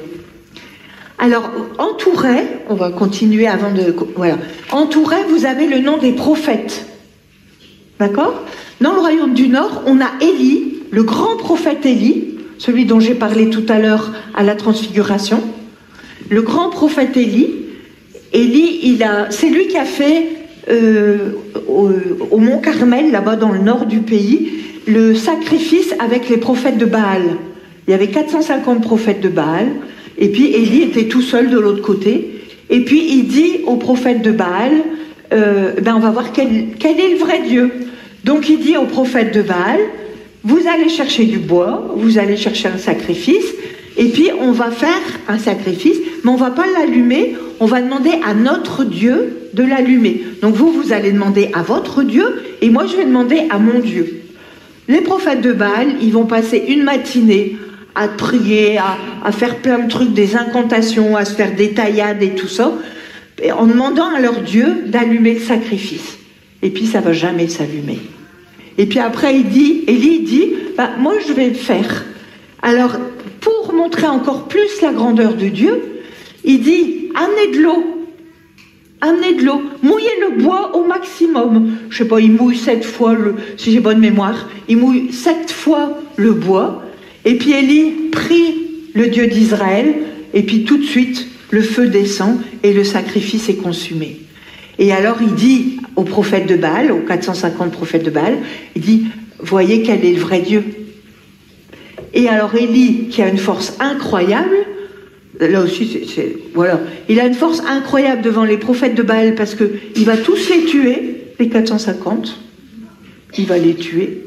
Alors, entouré, on va continuer avant de... Voilà. Entouré, vous avez le nom des prophètes. D'accord? Dans le royaume du Nord, on a Élie, le grand prophète Élie, celui dont j'ai parlé tout à l'heure à la transfiguration. Le grand prophète Élie, c'est lui qui a fait au mont Carmel, là-bas dans le nord du pays, le sacrifice avec les prophètes de Baal. Il y avait 450 prophètes de Baal, et puis Élie était tout seul de l'autre côté. Et puis il dit aux prophètes de Baal, on va voir quel est le vrai Dieu. Donc il dit aux prophètes de Baal, vous allez chercher du bois, vous allez chercher un sacrifice, et puis on va faire un sacrifice, mais on ne va pas l'allumer, on va demander à notre Dieu de l'allumer. Donc vous allez demander à votre Dieu, et moi je vais demander à mon Dieu. Les prophètes de Baal, ils vont passer une matinée à prier, à faire plein de trucs, des incantations, à se faire des taillades et tout ça, en demandant à leur Dieu d'allumer le sacrifice. Et puis ça ne va jamais s'allumer. Et puis après, Élie dit, moi je vais le faire. Alors, pour montrer encore plus la grandeur de Dieu, il dit, amenez de l'eau, mouillez le bois au maximum. Je sais pas, il mouille 7 fois, si j'ai bonne mémoire, il mouille 7 fois le bois. Et puis Élie prie le Dieu d'Israël, et puis tout de suite, le feu descend et le sacrifice est consumé. Et alors il dit aux prophètes de Baal, aux 450 prophètes de Baal, il dit, voyez quel est le vrai Dieu. Et alors Élie, qui a une force incroyable, là aussi, voilà, il a une force incroyable devant les prophètes de Baal parce qu'il va tous les tuer, les 450, il va les tuer.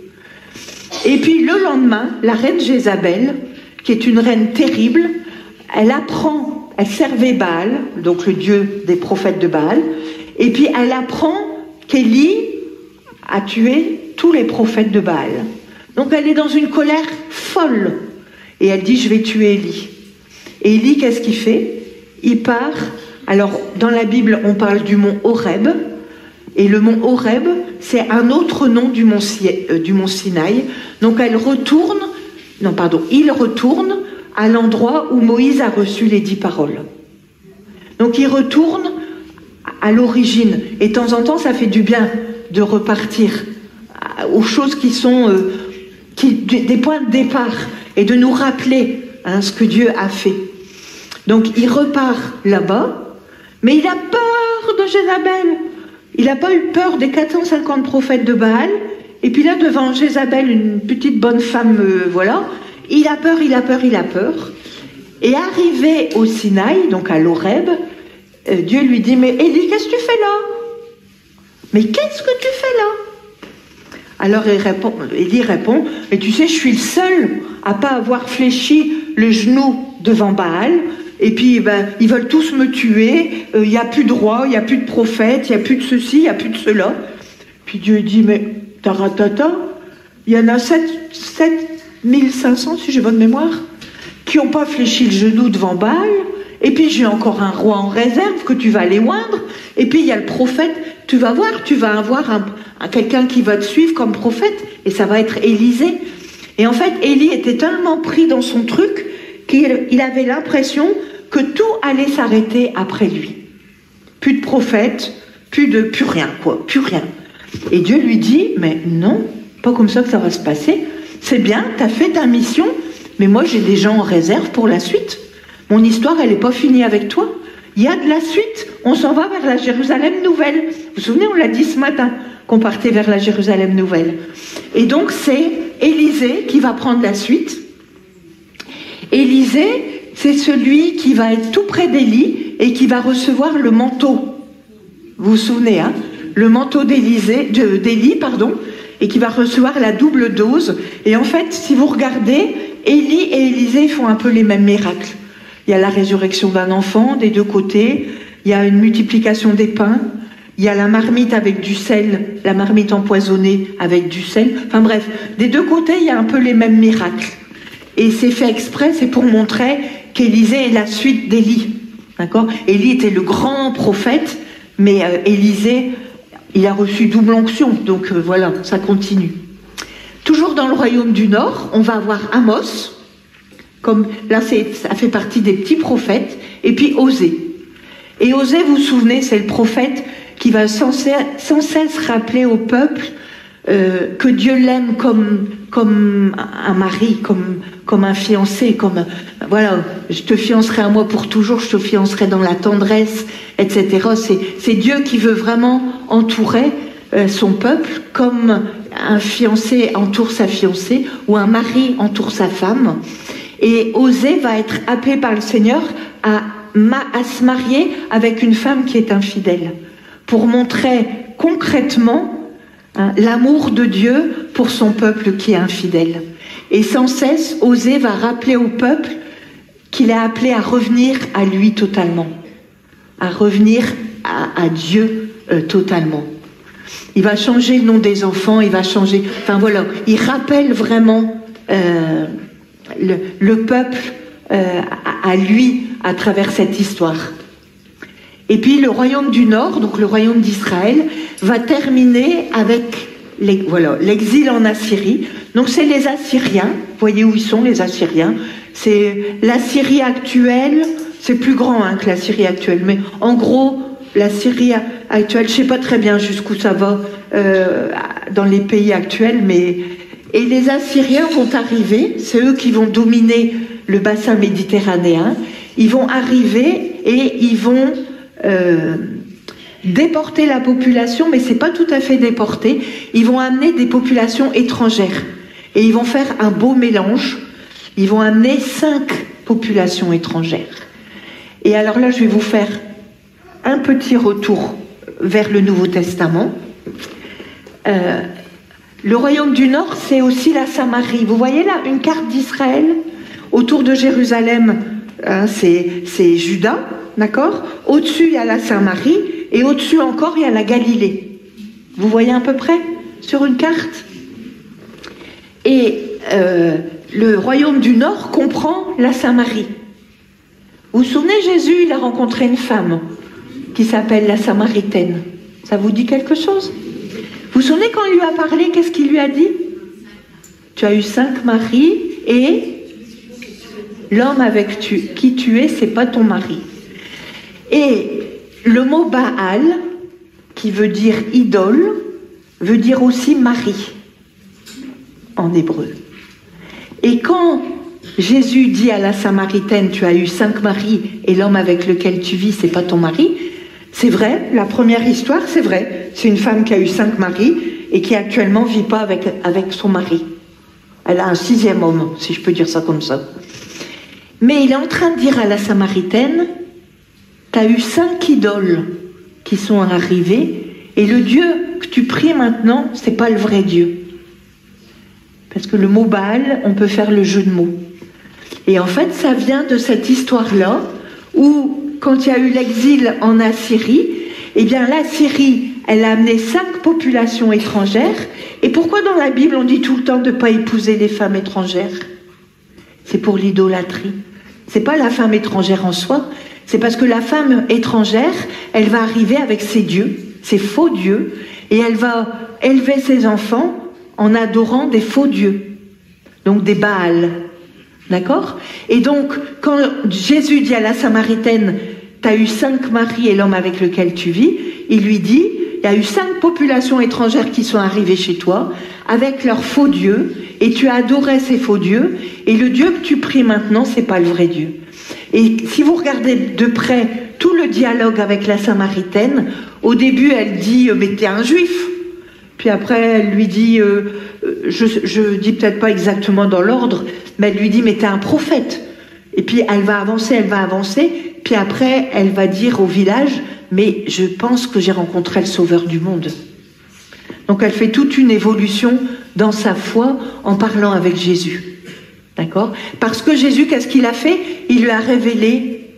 Et puis le lendemain, la reine Jézabel, qui est une reine terrible, elle servait Baal, donc le dieu des prophètes de Baal, et puis elle apprend qu'Élie a tué tous les prophètes de Baal. Donc elle est dans une colère folle. Et elle dit, je vais tuer Élie. Et Élie, qu'est-ce qu'il fait? Il part. Alors, dans la Bible, on parle du mont Horeb. Et le mont Horeb, c'est un autre nom du mont Sinaï. Donc il retourne à l'endroit où Moïse a reçu les 10 paroles. Donc il retourne à l'origine. Et de temps en temps, ça fait du bien de repartir aux choses qui sont des points de départ et de nous rappeler ce que Dieu a fait. Donc il repart là-bas, mais il a peur de Jézabel. Il n'a pas eu peur des 450 prophètes de Baal. Et puis là, devant Jézabel, une petite bonne femme, voilà, il a peur. Et arrivé au Sinaï, donc à l'Horeb, Dieu lui dit, mais Élie, qu'est-ce que tu fais là? Mais qu'est-ce que tu fais là? Alors Élie répond, mais tu sais, je suis le seul à pas avoir fléchi le genou devant Baal, et puis ils veulent tous me tuer, il n'y a plus de roi, il n'y a plus de prophète, il n'y a plus de ceci, il n'y a plus de cela. Puis Dieu dit, mais taratata, il y en a 7500, si j'ai bonne mémoire, qui n'ont pas fléchi le genou devant Baal, et puis j'ai encore un roi en réserve que tu vas aller oindre, et puis il y a le prophète, tu vas voir, tu vas avoir quelqu'un qui va te suivre comme prophète, et ça va être Élisée. Et en fait, Élie était tellement pris dans son truc qu'il avait l'impression que tout allait s'arrêter après lui. Plus de prophète, plus rien, quoi, plus rien. Et Dieu lui dit, mais non, pas comme ça que ça va se passer. C'est bien, tu as fait ta mission, mais moi j'ai des gens en réserve pour la suite. Mon histoire, elle n'est pas finie avec toi. Il y a de la suite. On s'en va vers la Jérusalem nouvelle. Vous vous souvenez, on l'a dit ce matin, qu'on partait vers la Jérusalem nouvelle. Et donc c'est Élisée qui va prendre la suite. Élisée, c'est celui qui va être tout près d'Élie et qui va recevoir le manteau. Vous vous souvenez, hein? Le manteau d'Élie, pardon, et qui va recevoir la double dose. Et en fait, si vous regardez, Élie et Élisée font un peu les mêmes miracles. Il y a la résurrection d'un enfant des deux côtés, il y a une multiplication des pains, il y a la marmite avec du sel, la marmite empoisonnée avec du sel. Enfin bref, des deux côtés, il y a un peu les mêmes miracles. Et c'est fait exprès, c'est pour montrer qu'Élisée est la suite d'Élie. D'accord ? Élie était le grand prophète, mais Élisée, il a reçu double onction. Donc voilà, ça continue. Toujours dans le royaume du Nord, on va avoir Amos. Comme là, ça fait partie des petits prophètes. Et puis Osée. Et Osée, vous vous souvenez, c'est le prophète qui va sans cesse rappeler au peuple que Dieu l'aime comme un mari, comme un fiancé, voilà, je te fiancerai à moi pour toujours, je te fiancerai dans la tendresse, etc. C'est Dieu qui veut vraiment entourer son peuple comme un fiancé entoure sa fiancée ou un mari entoure sa femme. Et Osée va être appelé par le Seigneur à se marier avec une femme qui est infidèle, pour montrer concrètement l'amour de Dieu pour son peuple qui est infidèle. Et sans cesse, Osée va rappeler au peuple qu'il est appelé à revenir à lui totalement, à revenir à Dieu totalement. Il va changer le nom des enfants, il va changer... Enfin voilà, il rappelle vraiment le peuple à lui à travers cette histoire. Et puis le royaume du Nord, donc le royaume d'Israël, va terminer avec l'exil en Assyrie. Donc c'est les Assyriens, vous voyez où ils sont les Assyriens, c'est l'Assyrie actuelle, c'est plus grand que l'Assyrie actuelle, mais en gros, la Syrie actuelle, je ne sais pas très bien jusqu'où ça va dans les pays actuels, mais... Et les Assyriens vont arriver, c'est eux qui vont dominer le bassin méditerranéen, ils vont arriver et ils vont déporter la population, mais c'est pas tout à fait déporter, ils vont amener des populations étrangères, et ils vont faire un beau mélange, ils vont amener 5 populations étrangères. Et alors là, je vais vous faire un petit retour vers le Nouveau Testament. Le royaume du Nord, c'est aussi la Samarie. Vous voyez là une carte d'Israël autour de Jérusalem, c'est Juda, d'accord ? Au-dessus, il y a la Samarie, et au-dessus encore, il y a la Galilée. Vous voyez à peu près sur une carte ? Et le royaume du Nord comprend la Samarie. Vous vous souvenez, Jésus, il a rencontré une femme qui s'appelle la Samaritaine. Ça vous dit quelque chose ? Vous vous souvenez quand il lui a parlé, qu'est-ce qu'il lui a dit ? Tu as eu 5 maris et l'homme avec qui tu es, c'est pas ton mari. Et le mot Baal, qui veut dire idole, veut dire aussi mari en hébreu. Et quand Jésus dit à la Samaritaine, tu as eu 5 maris et l'homme avec lequel tu vis, c'est pas ton mari, c'est vrai, la première histoire, c'est vrai. C'est une femme qui a eu 5 maris et qui actuellement vit pas avec son mari. Elle a un 6e homme, si je peux dire ça comme ça. Mais il est en train de dire à la Samaritaine, tu as eu 5 idoles qui sont arrivées et le Dieu que tu pries maintenant, c'est pas le vrai Dieu. Parce que le mot Baal, on peut faire le jeu de mots. Et en fait, ça vient de cette histoire-là, où quand il y a eu l'exil en Assyrie, eh bien l'Assyrie, elle a amené 5 populations étrangères. Et pourquoi dans la Bible on dit tout le temps de ne pas épouser les femmes étrangères? C'est pour l'idolâtrie. C'est pas la femme étrangère en soi, c'est parce que la femme étrangère, elle va arriver avec ses dieux, ses faux dieux, et elle va élever ses enfants en adorant des faux dieux, donc des Baals. D'accord? Et donc, quand Jésus dit à la Samaritaine, tu as eu 5 maris et l'homme avec lequel tu vis, il lui dit, il y a eu 5 populations étrangères qui sont arrivées chez toi, avec leurs faux dieux, et tu adorais ces faux dieux, et le Dieu que tu pries maintenant, c'est pas le vrai Dieu. Et si vous regardez de près tout le dialogue avec la Samaritaine, au début, elle dit, mais t'es un juif. Puis après, elle lui dit, je dis peut-être pas exactement dans l'ordre, mais elle lui dit, mais t'es un prophète. Et puis elle va avancer, puis après, elle va dire au village, mais je pense que j'ai rencontré le sauveur du monde. Donc elle fait toute une évolution dans sa foi en parlant avec Jésus. D'accord? Parce que Jésus, qu'est-ce qu'il a fait? Il lui a révélé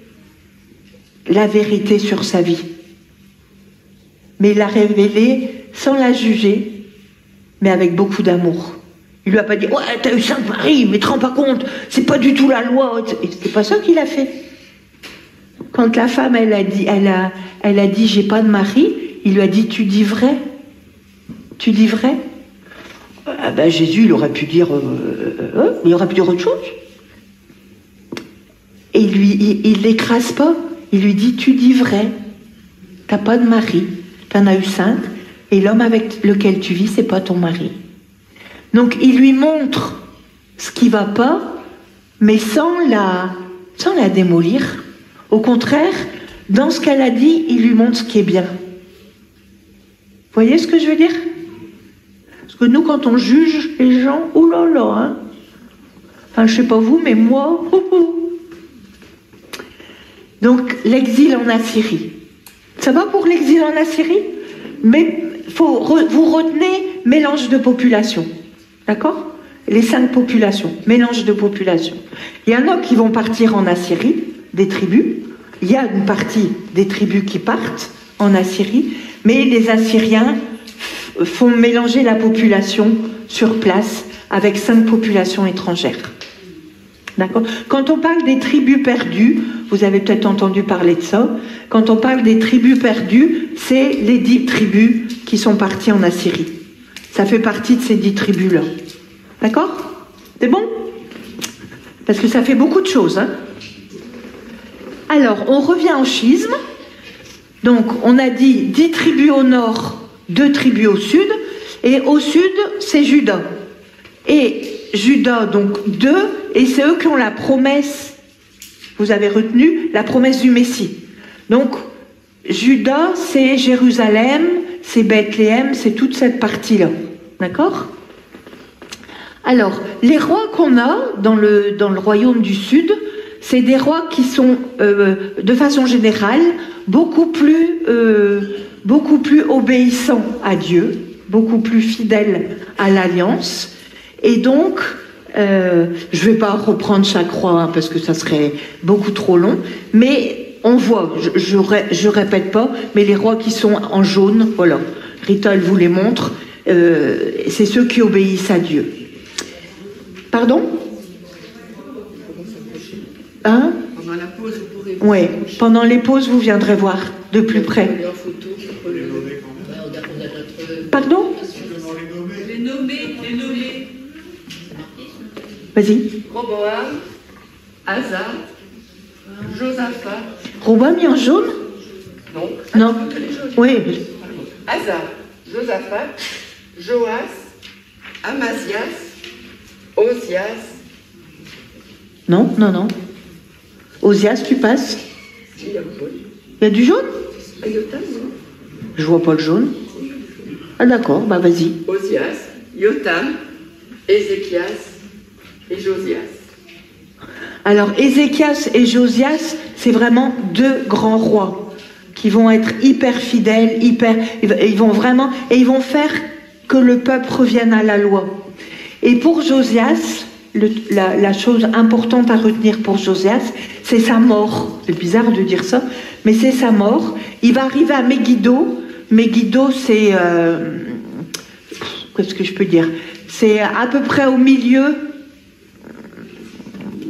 la vérité sur sa vie. Mais il l'a révélée sans la juger, mais avec beaucoup d'amour. Il lui a pas dit, ouais, t'as eu 5 maris, mais te rends pas compte, c'est pas du tout la loi. Et c'est pas ça qu'il a fait. Quand la femme, elle a dit, j'ai pas de mari, il lui a dit, tu dis vrai? Tu dis vrai? Ah ben Jésus, il aurait pu dire autre chose. Et il l'écrase pas. Il lui dit, tu dis vrai. T'as pas de mari. T'en as eu 5. Et l'homme avec lequel tu vis, c'est pas ton mari. Donc il lui montre ce qui va pas, mais sans la démolir. Au contraire, dans ce qu'elle a dit, il lui montre ce qui est bien. Vous voyez ce que je veux dire? Parce que nous, quand on juge les gens, oh là là, hein. Enfin, je sais pas vous, mais moi, Donc, l'exil en Assyrie. Ça va pour l'exil en Assyrie? Mais vous retenez mélange de populations. D'accord? Les 5 populations, mélange de populations. Il y en a qui vont partir en Assyrie, des tribus. Il y a une partie des tribus qui partent en Assyrie, mais les Assyriens font mélanger la population sur place avec 5 populations étrangères. D'accord? Quand on parle des tribus perdues, vous avez peut-être entendu parler de ça, quand on parle des tribus perdues, c'est les 10 tribus qui sont parties en Assyrie. Ça fait partie de ces 10 tribus-là. D'accord? C'est bon? Parce que ça fait beaucoup de choses, hein? Alors, on revient au schisme. Donc, on a dit 10 tribus au nord, 2 tribus au sud, et au sud, c'est Juda. Et Juda, donc 2, et c'est eux qui ont la promesse, vous avez retenu, la promesse du Messie. Donc, Juda, c'est Jérusalem, c'est Bethléem, c'est toute cette partie-là. D'accord? Alors, les rois qu'on a dans le royaume du sud, c'est des rois qui sont, de façon générale, beaucoup plus obéissants à Dieu, beaucoup plus fidèles à l'alliance. Et donc, je ne vais pas reprendre chaque roi, hein, parce que ça serait beaucoup trop long, mais on voit, je répète pas, mais les rois qui sont en jaune, voilà, Rita, elle vous les montre, c'est ceux qui obéissent à Dieu. Pardon? Hein? Pendant la pause, vous pourrez... Oui, pendant les pauses, vous viendrez voir de plus près. Pardon? Les nommés. Vas-y. Roboam, Asa, Josaphat. Roboam mis en jaune? Non. Non. Oui. Asa, Josaphat, Joas, Amazias, Osias. Non. Osias, tu passes? Il y a le jaune. Il y a du jaune? Yotam, non? Je vois pas le jaune. Ah d'accord, bah vas-y. Osias, Yotam, Ézéchias et Josias. Alors Ézéchias et Josias, c'est vraiment 2 grands rois qui vont être hyper fidèles, ils vont vraiment, et ils vont faire que le peuple revienne à la loi. Et pour Josias, la chose importante à retenir pour Josias, c'est sa mort. C'est bizarre de dire ça, mais c'est sa mort. Il va arriver à Megiddo. Megiddo, c'est... qu'est-ce que je peux dire? C'est à peu près au milieu...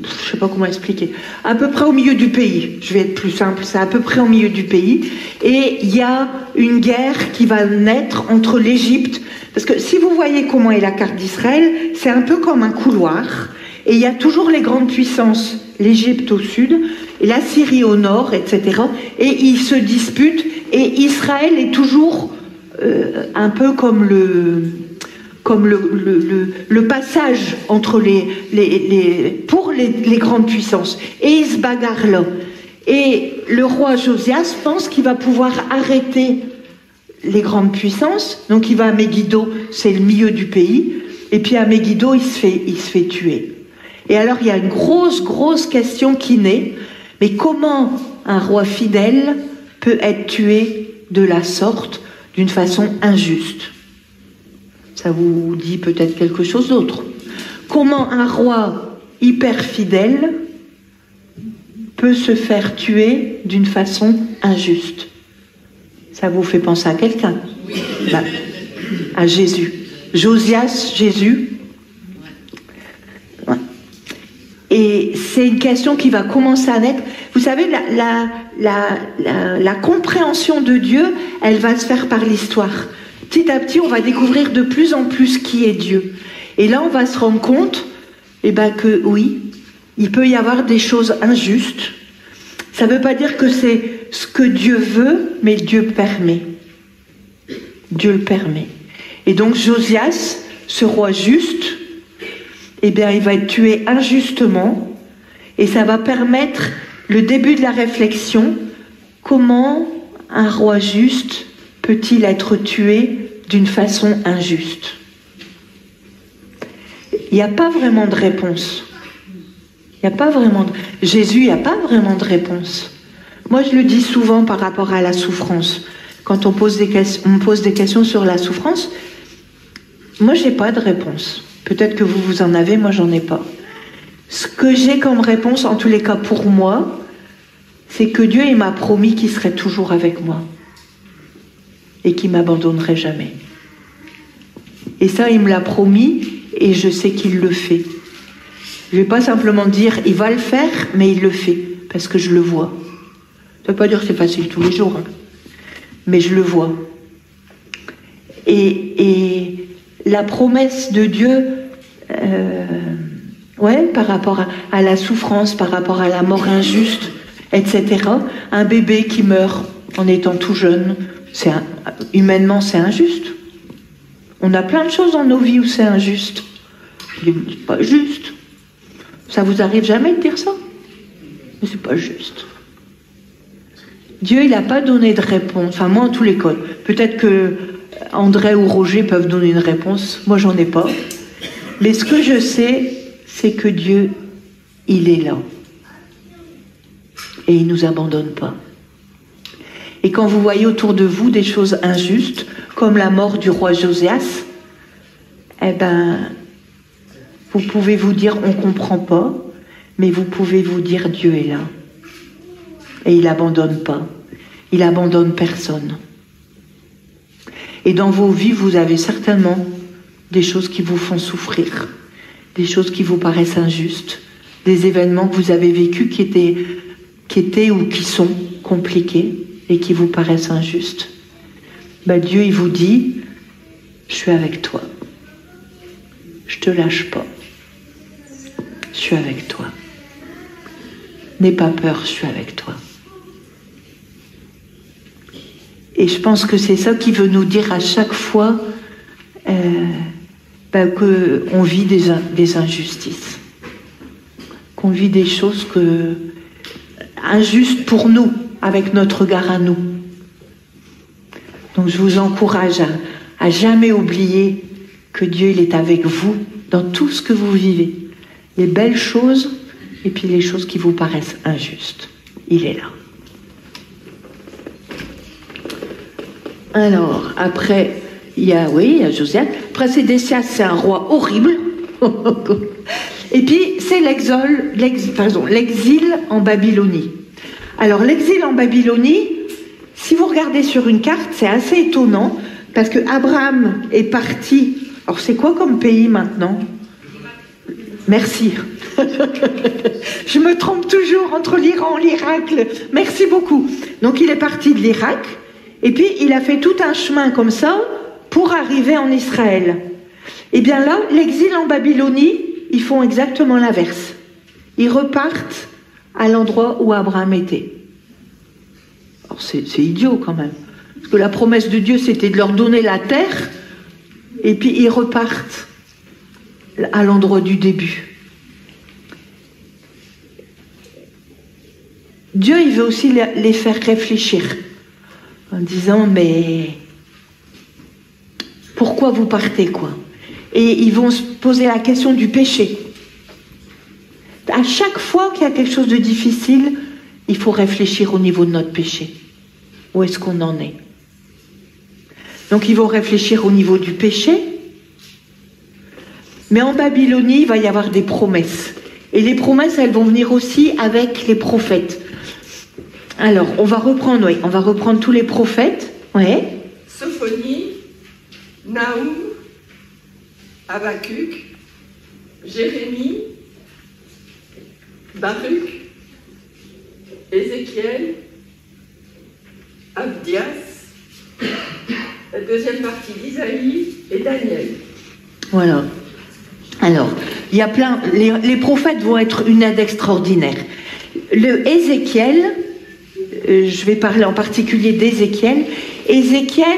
Je ne sais pas comment expliquer. À peu près au milieu du pays. Je vais être plus simple. C'est à peu près au milieu du pays. Et il y a une guerre qui va naître entre l'Égypte. Parce que si vous voyez comment est la carte d'Israël, c'est un peu comme un couloir. Et il y a toujours les grandes puissances. L'Égypte au sud, et la Syrie au nord, etc. Et ils se disputent. Et Israël est toujours un peu comme le passage entre pour les grandes puissances. Et ils se bagarrent là. Et le roi Josias pense qu'il va pouvoir arrêter les grandes puissances. Donc il va à Megiddo, c'est le milieu du pays. Et puis à Megiddo, il se fait tuer. Et alors il y a une grosse question qui naît. Mais comment un roi fidèle peut être tué de la sorte, d'une façon injuste? Ça vous dit peut-être quelque chose d'autre. Comment un roi hyper fidèle peut se faire tuer d'une façon injuste? Ça vous fait penser à quelqu'un? À Jésus. Josias, Jésus. Ouais. Et c'est une question qui va commencer à naître. Vous savez, la compréhension de Dieu, elle va se faire par l'histoire. Petit à petit, on va découvrir de plus en plus qui est Dieu. Et là, on va se rendre compte que oui, il peut y avoir des choses injustes. Ça ne veut pas dire que c'est ce que Dieu veut, mais Dieu permet. Dieu le permet. Et donc Josias, ce roi juste, il va être tué injustement. Et ça va permettre le début de la réflexion. Comment un roi juste peut-il être tué d'une façon injuste? Il n'y a pas vraiment de réponse. Jésus, il n'y a pas vraiment de réponse. Moi, je le dis souvent par rapport à la souffrance. Quand on me pose des questions sur la souffrance, moi, je n'ai pas de réponse. Peut-être que vous en avez, moi, j'en ai pas. Ce que j'ai comme réponse, en tous les cas pour moi, c'est que Dieu, il m'a promis qu'il serait toujours avec moi. Et qui ne m'abandonnerait jamais. Et ça, il me l'a promis, et je sais qu'il le fait. Je ne vais pas simplement dire, il va le faire, mais il le fait, parce que je le vois. Ça ne veut pas dire que c'est facile tous les jours, hein, mais je le vois. Et la promesse de Dieu, par rapport à la souffrance, par rapport à la mort injuste, etc., un bébé qui meurt en étant tout jeune, humainement, c'est injuste. On a plein de choses dans nos vies où c'est injuste. C'est pas juste. Ça vous arrive jamais de dire ça? Mais c'est pas juste. Dieu, il n'a pas donné de réponse. Enfin, moi, en tous les cas. Peut-être que André ou Roger peuvent donner une réponse. Moi, j'en ai pas. Mais ce que je sais, c'est que Dieu, il est là. Et il ne nous abandonne pas. Et quand vous voyez autour de vous des choses injustes, comme la mort du roi Josias, vous pouvez vous dire, on ne comprend pas, mais vous pouvez vous dire, Dieu est là. Et il n'abandonne pas. Il n'abandonne personne. Et dans vos vies, vous avez certainement des choses qui vous font souffrir, des choses qui vous paraissent injustes, des événements que vous avez vécus qui étaient ou qui sont compliqués et qui vous paraissent injustes. Dieu, il vous dit, je suis avec toi. Je te lâche pas. Je suis avec toi. N'aie pas peur, je suis avec toi. Et je pense que c'est ça qui veut nous dire à chaque fois qu'on vit des injustices. Qu'on vit des choses injustes pour nous, avec notre regard à nous. Donc je vous encourage à jamais oublier que Dieu, il est avec vous dans tout ce que vous vivez. Les belles choses et puis les choses qui vous paraissent injustes. Il est là. Alors, après, il y a Josias. Après, Sédécias, c'est un roi horrible. Et puis, c'est l'exil en Babylonie. Alors, l'exil en Babylonie, si vous regardez sur une carte, c'est assez étonnant, parce que Abraham est parti. Alors, c'est quoi comme pays maintenant? Merci. Je me trompe toujours entre l'Iran et l'Irak. Merci beaucoup. Donc, il est parti de l'Irak, et puis il a fait tout un chemin comme ça pour arriver en Israël. Et bien là, l'exil en Babylonie, ils font exactement l'inverse. Ils repartent à l'endroit où Abraham était. Alors c'est idiot quand même. Parce que la promesse de Dieu, c'était de leur donner la terre, et puis ils repartent à l'endroit du début. Dieu, il veut aussi les faire réfléchir, en disant, mais pourquoi vous partez, quoi? Et ils vont se poser la question du péché. À chaque fois qu'il y a quelque chose de difficile, il faut réfléchir au niveau de notre péché. Où est-ce qu'on en est? Donc ils vont réfléchir au niveau du péché. Mais en Babylonie, il va y avoir des promesses. Et les promesses, elles vont venir aussi avec les prophètes. Alors, on va reprendre tous les prophètes. Ouais. Sophonie, Naoum, Habakkuk, Jérémie, Baruch, Ézéchiel, Abdias, la deuxième partie d'Isaïe et Daniel. Voilà. Alors, il y a plein. Les prophètes vont être une aide extraordinaire. Le Ézéchiel, je vais parler en particulier d'Ézéchiel. Ézéchiel,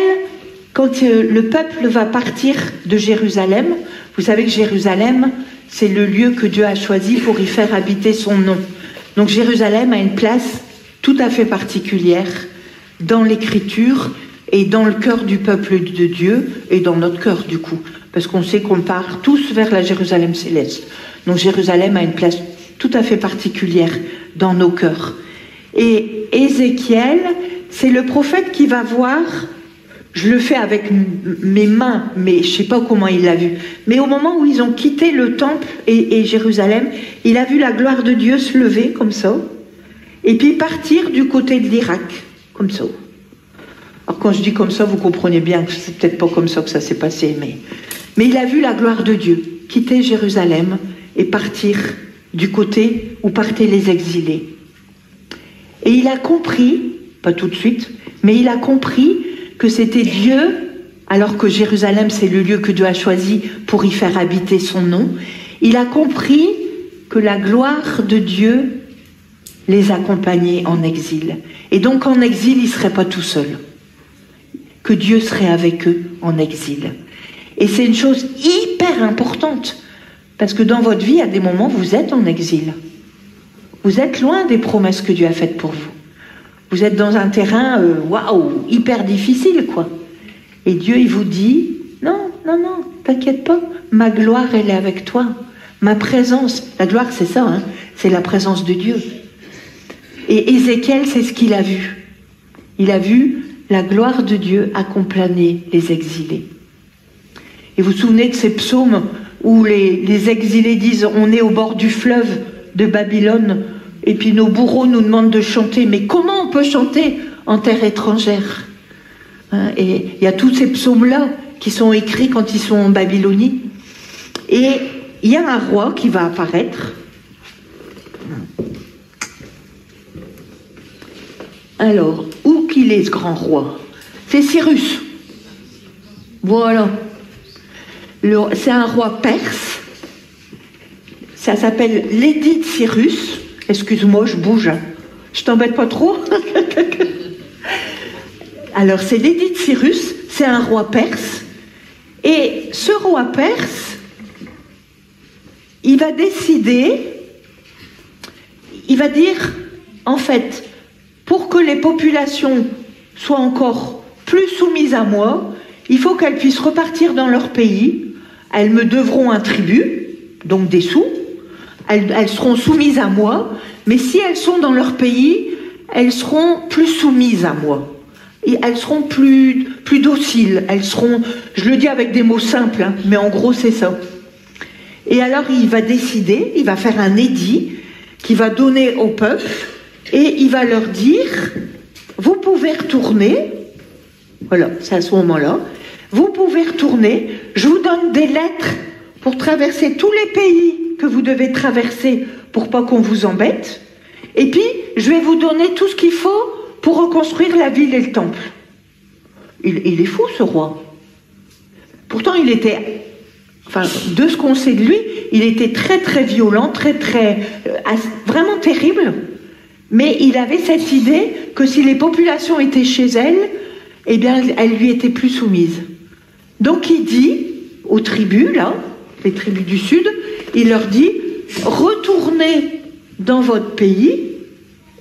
quand le peuple va partir de Jérusalem, vous savez que Jérusalem, c'est le lieu que Dieu a choisi pour y faire habiter son nom. Donc Jérusalem a une place tout à fait particulière dans l'Écriture et dans le cœur du peuple de Dieu et dans notre cœur du coup. Parce qu'on sait qu'on part tous vers la Jérusalem céleste. Donc Jérusalem a une place tout à fait particulière dans nos cœurs. Et Ézéchiel, c'est le prophète qui va voir, je le fais avec mes mains, mais je ne sais pas comment il l'a vu, mais au moment où ils ont quitté le temple et Jérusalem, il a vu la gloire de Dieu se lever comme ça, et puis partir du côté de l'Irak, comme ça. Alors quand je dis comme ça, vous comprenez bien que c'est peut-être pas comme ça que ça s'est passé, mais il a vu la gloire de Dieu quitter Jérusalem et partir du côté où partaient les exilés. Et il a compris, pas tout de suite, mais il a compris que c'était Dieu, alors que Jérusalem c'est le lieu que Dieu a choisi pour y faire habiter son nom. Il a compris que la gloire de Dieu les accompagnait en exil. Et donc en exil, ils ne seraient pas tout seuls. Que Dieu serait avec eux en exil. Et c'est une chose hyper importante, parce que dans votre vie, à des moments, vous êtes en exil. Vous êtes loin des promesses que Dieu a faites pour vous. Vous êtes dans un terrain, waouh, hyper difficile, quoi. Et Dieu, il vous dit, non, non, non, t'inquiète pas, ma gloire, elle est avec toi. Ma présence, la gloire, c'est ça, hein, c'est la présence de Dieu. Et Ézéchiel, c'est ce qu'il a vu. Il a vu la gloire de Dieu accompagner les exilés. Et vous vous souvenez de ces psaumes où les exilés disent, on est au bord du fleuve de Babylone, et puis nos bourreaux nous demandent de chanter. Mais comment on peut chanter en terre étrangère, hein? Et il y a tous ces psaumes-là qui sont écrits quand ils sont en Babylonie. Et il y a un roi qui va apparaître. Alors, où qu'il est ce grand roi? C'est Cyrus. Voilà. C'est un roi perse. Ça s'appelle l'édit de Cyrus. Excuse-moi, je bouge. Je t'embête pas trop? Alors, c'est l'édit de Cyrus. C'est un roi perse. Et ce roi perse, il va décider, il va dire, en fait, pour que les populations soient encore plus soumises à moi, il faut qu'elles puissent repartir dans leur pays. Elles me devront un tribut, donc des sous. Elles seront soumises à moi. Mais si elles sont dans leur pays, elles seront plus soumises à moi. Et elles seront plus dociles. Elles seront, je le dis avec des mots simples, hein, mais en gros c'est ça. Et alors il va décider, il va faire un édit qu'il va donner au peuple et il va leur dire, vous pouvez retourner, voilà, c'est à ce moment-là, vous pouvez retourner, je vous donne des lettres pour traverser tous les pays que vous devez traverser pour pas qu'on vous embête, et puis je vais vous donner tout ce qu'il faut pour reconstruire la ville et le temple. Il est fou, ce roi. Pourtant, il était, enfin, de ce qu'on sait de lui, il était très très violent, vraiment terrible, mais il avait cette idée que si les populations étaient chez elle, eh bien, elles lui étaient plus soumises. Donc il dit aux tribus, là, les tribus du Sud, il leur dit, retournez dans votre pays,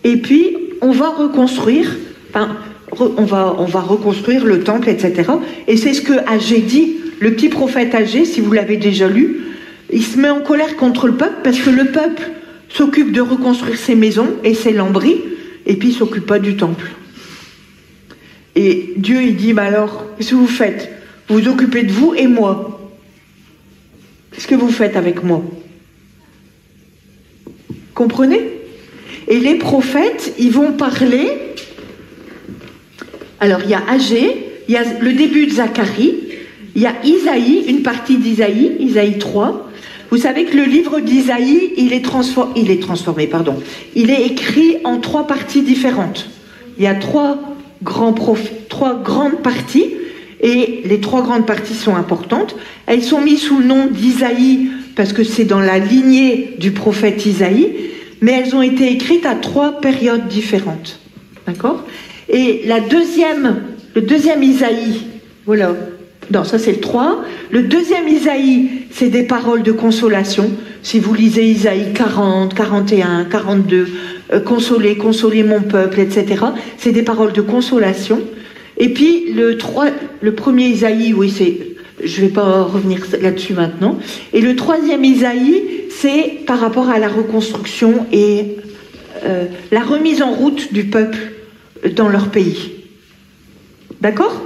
et puis on va reconstruire, enfin, on va reconstruire le temple, etc. Et c'est ce que Agé dit, le petit prophète Agé, si vous l'avez déjà lu, il se met en colère contre le peuple parce que le peuple s'occupe de reconstruire ses maisons et ses lambris, et puis il ne s'occupe pas du temple. Et Dieu, il dit, bah alors, qu'est-ce que vous faites? Vous vous occupez de vous et moi. Qu'est-ce que vous faites avec moi? Comprenez? Et les prophètes, ils vont parler. Alors, il y a Agé, il y a le début de Zacharie, il y a Isaïe, une partie d'Isaïe, Isaïe 3. Vous savez que le livre d'Isaïe, il est écrit en 3 parties différentes. Il y a 3 grandes parties, et les 3 grandes parties sont importantes. Elles sont mises sous le nom d'Isaïe, parce que c'est dans la lignée du prophète Isaïe, mais elles ont été écrites à 3 périodes différentes. D'accord? Et le deuxième Isaïe, voilà. Non, ça c'est le 3. Le deuxième Isaïe, c'est des paroles de consolation. Si vous lisez Isaïe 40, 41, 42, consolez, consolez mon peuple, etc. C'est des paroles de consolation. Et puis le premier Isaïe, oui, je ne vais pas revenir là-dessus maintenant. Et le 3e Isaïe, c'est par rapport à la reconstruction et la remise en route du peuple dans leur pays. D'accord ?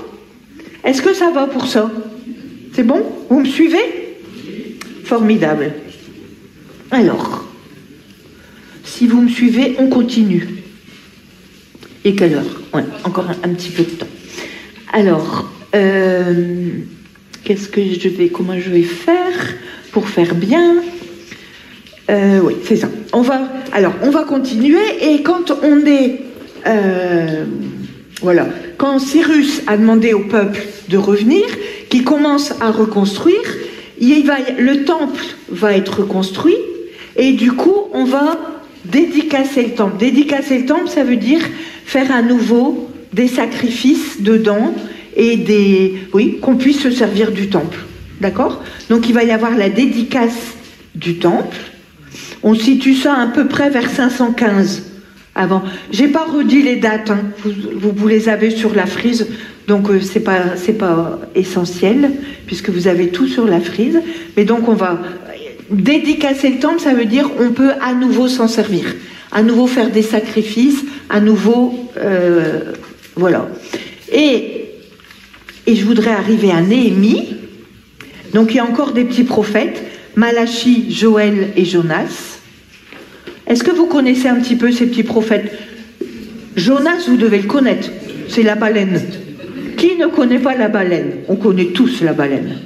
Est-ce que ça va pour ça? C'est bon? Vous me suivez? Formidable. Alors, si vous me suivez, on continue. Et quelle heure? Ouais, encore un petit peu de temps. Alors, comment je vais faire pour faire bien? Oui, c'est ça. On va continuer, et quand on est... voilà. Quand Cyrus a demandé au peuple de revenir, qu'il commence à reconstruire, le temple va être reconstruit, et du coup, on va dédicacer le temple. Dédicacer le temple, ça veut dire faire à nouveau des sacrifices dedans, et qu'on puisse se servir du temple. D'accord? Donc il va y avoir la dédicace du temple. On situe ça à peu près vers 515 avant. J'ai pas redit les dates, hein. Vous les avez sur la frise, donc c'est pas essentiel puisque vous avez tout sur la frise. Mais donc on va dédicacer le temple, ça veut dire on peut à nouveau s'en servir, à nouveau faire des sacrifices, à nouveau voilà. Et je voudrais arriver à Néhémie. Donc il y a encore des petits prophètes, Malachie, Joël et Jonas. Est-ce que vous connaissez un petit peu ces petits prophètes? Jonas, vous devez le connaître, c'est la baleine. Qui ne connaît pas la baleine? On connaît tous la baleine.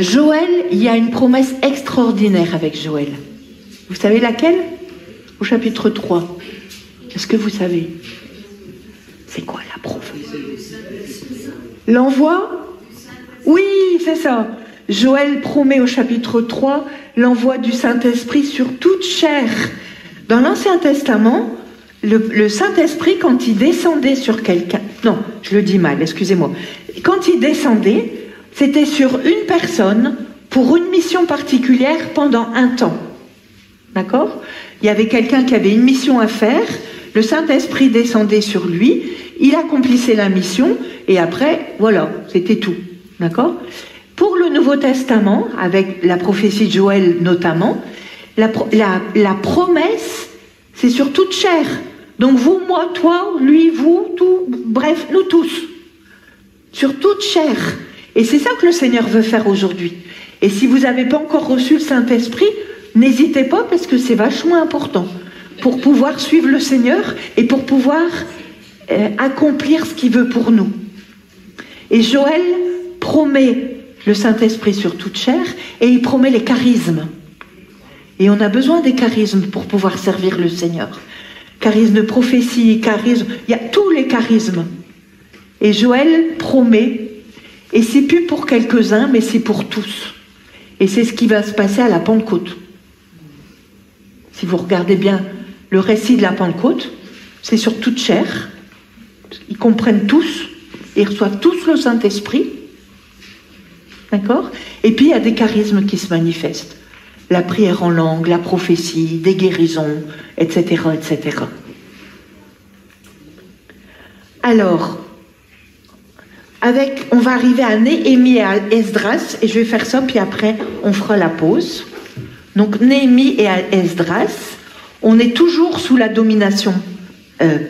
Joël, il y a une promesse extraordinaire avec Joël. Vous savez laquelle? Au chapitre 3. Est-ce que vous savez? C'est quoi la promesse? L'envoi? Oui, c'est ça. Joël promet au chapitre 3 l'envoi du Saint-Esprit sur toute chair. Dans l'Ancien Testament, le Saint-Esprit, quand il descendait sur quelqu'un... Non, je le dis mal, excusez-moi. Quand il descendait, c'était sur une personne pour une mission particulière pendant un temps. D'accord? Il y avait quelqu'un qui avait une mission à faire, le Saint-Esprit descendait sur lui, il accomplissait la mission, et après, voilà, c'était tout. D'accord? Pour le Nouveau Testament, avec la prophétie de Joël notamment, la promesse, c'est sur toute chair. Donc vous, moi, toi, lui, vous, tout, bref, nous tous. Sur toute chair. Et c'est ça que le Seigneur veut faire aujourd'hui. Et si vous n'avez pas encore reçu le Saint-Esprit, n'hésitez pas parce que c'est vachement important pour pouvoir suivre le Seigneur et pour pouvoir accomplir ce qu'il veut pour nous. Et Joël promet le Saint-Esprit sur toute chair et il promet les charismes. Et on a besoin des charismes pour pouvoir servir le Seigneur. Charisme de prophétie, charisme, il y a tous les charismes. Et Joël promet, et c'est plus pour quelques-uns, mais c'est pour tous. Et c'est ce qui va se passer à la Pentecôte. Si vous regardez bien le récit de la Pentecôte, c'est sur toute chair. Ils comprennent tous, ils reçoivent tous le Saint-Esprit. D'accord? Et puis il y a des charismes qui se manifestent. La prière en langue, la prophétie, des guérisons, etc., etc. Alors, on va arriver à Néhémie et à Esdras, et je vais faire ça, puis après on fera la pause. Donc Néhémie et Esdras, on est toujours sous la domination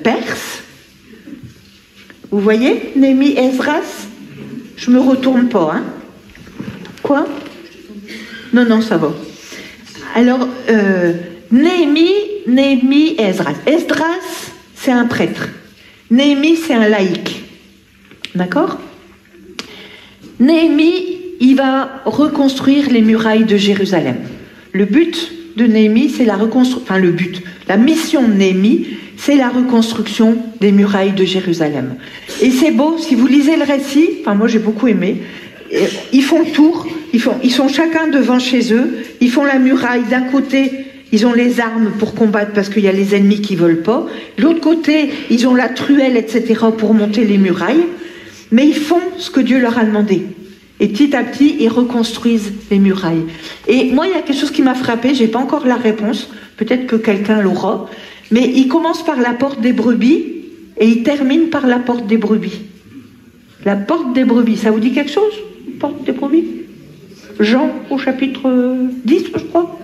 perse. Vous voyez, Néhémie et Esdras? Je me retourne pas, hein? Quoi? Non, ça va. Alors, Néhémie et Esdras. Esdras, c'est un prêtre. Néhémie, c'est un laïc. D'accord? Néhémie, il va reconstruire les murailles de Jérusalem. Le but de Néhémie, c'est la reconstruction... Enfin, la mission de Néhémie, c'est la reconstruction des murailles de Jérusalem. Et c'est beau, si vous lisez le récit, enfin moi j'ai beaucoup aimé, ils font le tour, ils sont chacun devant chez eux, ils font la muraille, d'un côté ils ont les armes pour combattre parce qu'il y a les ennemis qui ne veulent pas, de l'autre côté ils ont la truelle, etc. pour monter les murailles, mais ils font ce que Dieu leur a demandé. Et petit à petit, ils reconstruisent les murailles. Et moi, il y a quelque chose qui m'a frappé, je n'ai pas encore la réponse, peut-être que quelqu'un l'aura, mais il commence par la porte des brebis et il termine par la porte des brebis. La porte des brebis, ça vous dit quelque chose? Porte des brebis? Jean au chapitre 10, je crois.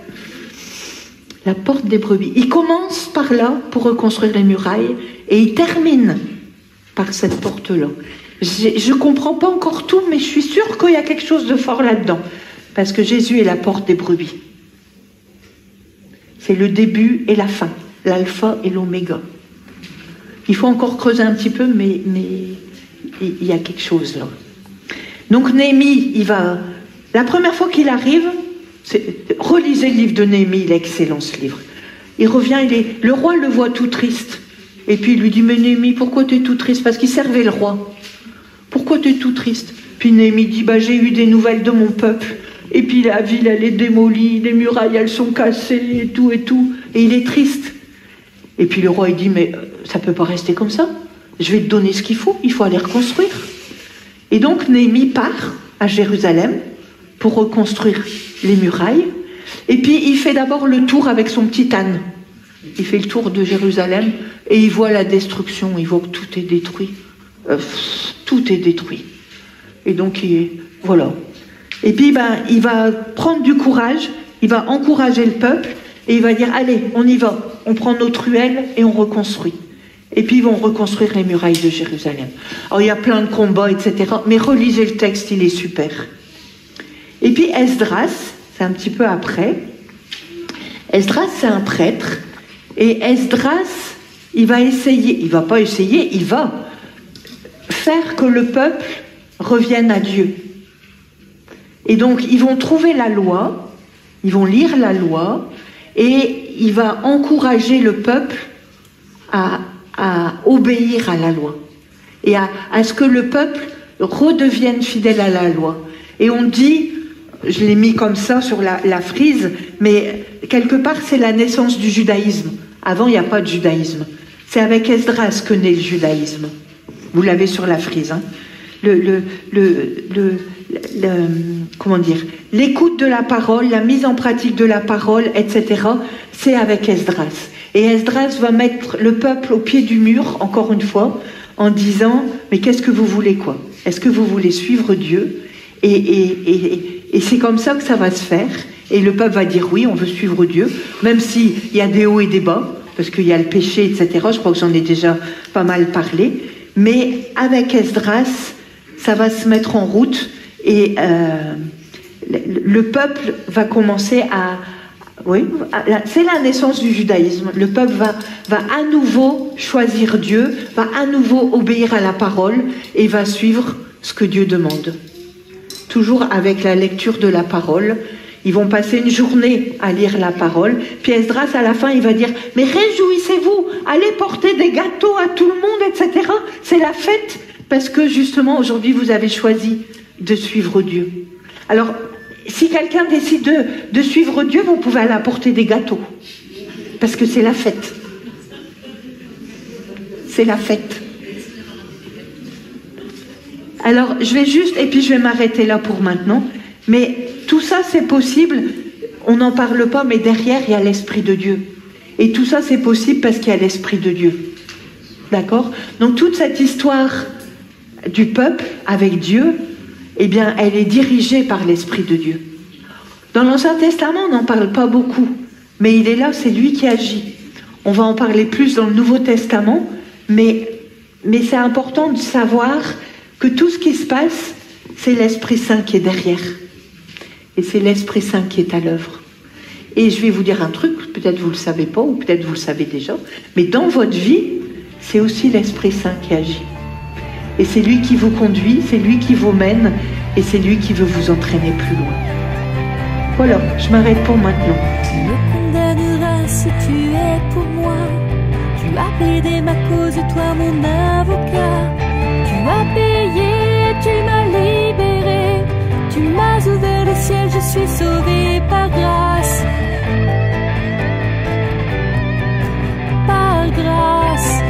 La porte des brebis. Il commence par là pour reconstruire les murailles et il termine par cette porte-là. Je ne comprends pas encore tout, mais je suis sûre qu'il y a quelque chose de fort là-dedans. Parce que Jésus est la porte des brebis. C'est le début et la fin, l'alpha et l'oméga. Il faut encore creuser un petit peu, mais il y a quelque chose là. Donc Néhémie, la première fois qu'il arrive, relisez le livre de Néhémie, il est excellent ce livre. Il revient, le roi le voit tout triste. Et puis il lui dit, mais Néhémie, pourquoi tu es tout triste? Parce qu'il servait le roi. Pourquoi tu es tout triste? Puis Néhémie dit, j'ai eu des nouvelles de mon peuple. Et puis la ville, elle est démolie, les murailles, elles sont cassées, et tout, et tout. Et il est triste. Et puis le roi, il dit, mais ça ne peut pas rester comme ça. Je vais te donner ce qu'il faut aller reconstruire. Et donc Néhémie part à Jérusalem pour reconstruire les murailles. Et puis il fait d'abord le tour avec son petit âne. Il fait le tour de Jérusalem et il voit la destruction, il voit que tout est détruit. Tout est détruit. Et donc, voilà. Et puis, il va prendre du courage, il va encourager le peuple, et il va dire, allez, on y va, on prend notre ruelle et on reconstruit. Et puis, ils vont reconstruire les murailles de Jérusalem. Alors, il y a plein de combats, etc., mais relisez le texte, il est super. Et puis, Esdras, c'est un petit peu après. Esdras, c'est un prêtre, et Esdras, il va faire que le peuple revienne à Dieu. Et donc, ils vont trouver la loi, ils vont lire la loi, et il va encourager le peuple à obéir à la loi, et à ce que le peuple redevienne fidèle à la loi. Et on dit, je l'ai mis comme ça sur la frise, mais quelque part, c'est la naissance du judaïsme. Avant, il n'y a pas de judaïsme. C'est avec Esdras que naît le judaïsme. Vous l'avez sur la frise, hein. Comment dire, l'écoute de la parole, la mise en pratique de la parole, etc., c'est avec Esdras. Et Esdras va mettre le peuple au pied du mur, encore une fois, en disant, mais qu'est-ce que vous voulez, quoi? Est-ce que vous voulez suivre Dieu? Et c'est comme ça que ça va se faire. Et le peuple va dire, oui, on veut suivre Dieu, même s'il y a des hauts et des bas, parce qu'il y a le péché, etc. Je crois que j'en ai déjà pas mal parlé. Mais avec Esdras, ça va se mettre en route et le peuple va commencer à... Oui, c'est la naissance du judaïsme. Le peuple va à nouveau choisir Dieu, va à nouveau obéir à la parole et va suivre ce que Dieu demande. Toujours avec la lecture de la parole. Ils vont passer une journée à lire la parole. Puis Esdras, à la fin, il va dire « Mais réjouissez-vous, allez porter des gâteaux à tout le monde, etc. C'est la fête, parce que justement, aujourd'hui, vous avez choisi de suivre Dieu. » Alors, si quelqu'un décide de suivre Dieu, vous pouvez aller apporter des gâteaux. Parce que c'est la fête. C'est la fête. Alors, je vais juste, et puis je vais m'arrêter là pour maintenant, mais tout ça c'est possible, on n'en parle pas, mais derrière il y a l'Esprit de Dieu. Et tout ça c'est possible parce qu'il y a l'Esprit de Dieu. D'accord? Donc toute cette histoire du peuple avec Dieu, eh bien elle est dirigée par l'Esprit de Dieu. Dans l'Ancien Testament on n'en parle pas beaucoup, mais il est là, c'est lui qui agit. On va en parler plus dans le Nouveau Testament, mais c'est important de savoir que tout ce qui se passe, c'est l'Esprit Saint qui est derrière. Et c'est l'Esprit Saint qui est à l'œuvre. Et je vais vous dire un truc, peut-être vous ne le savez pas, ou peut-être vous le savez déjà, mais dans votre vie, c'est aussi l'Esprit Saint qui agit. Et c'est lui qui vous conduit, c'est lui qui vous mène, et c'est lui qui veut vous entraîner plus loin. Voilà, je m'arrête pour maintenant. Tu me condamneras si tu es pour moi. Tu as plaidé ma cause, toi mon avocat. Tu as payé, tu m'as libéré. Tu m'as ouvert le ciel, je suis sauvé par grâce. Par grâce.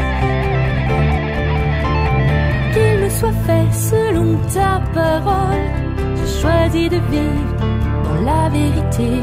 Qu'il me soit fait selon ta parole. J'ai choisi de vivre dans la vérité.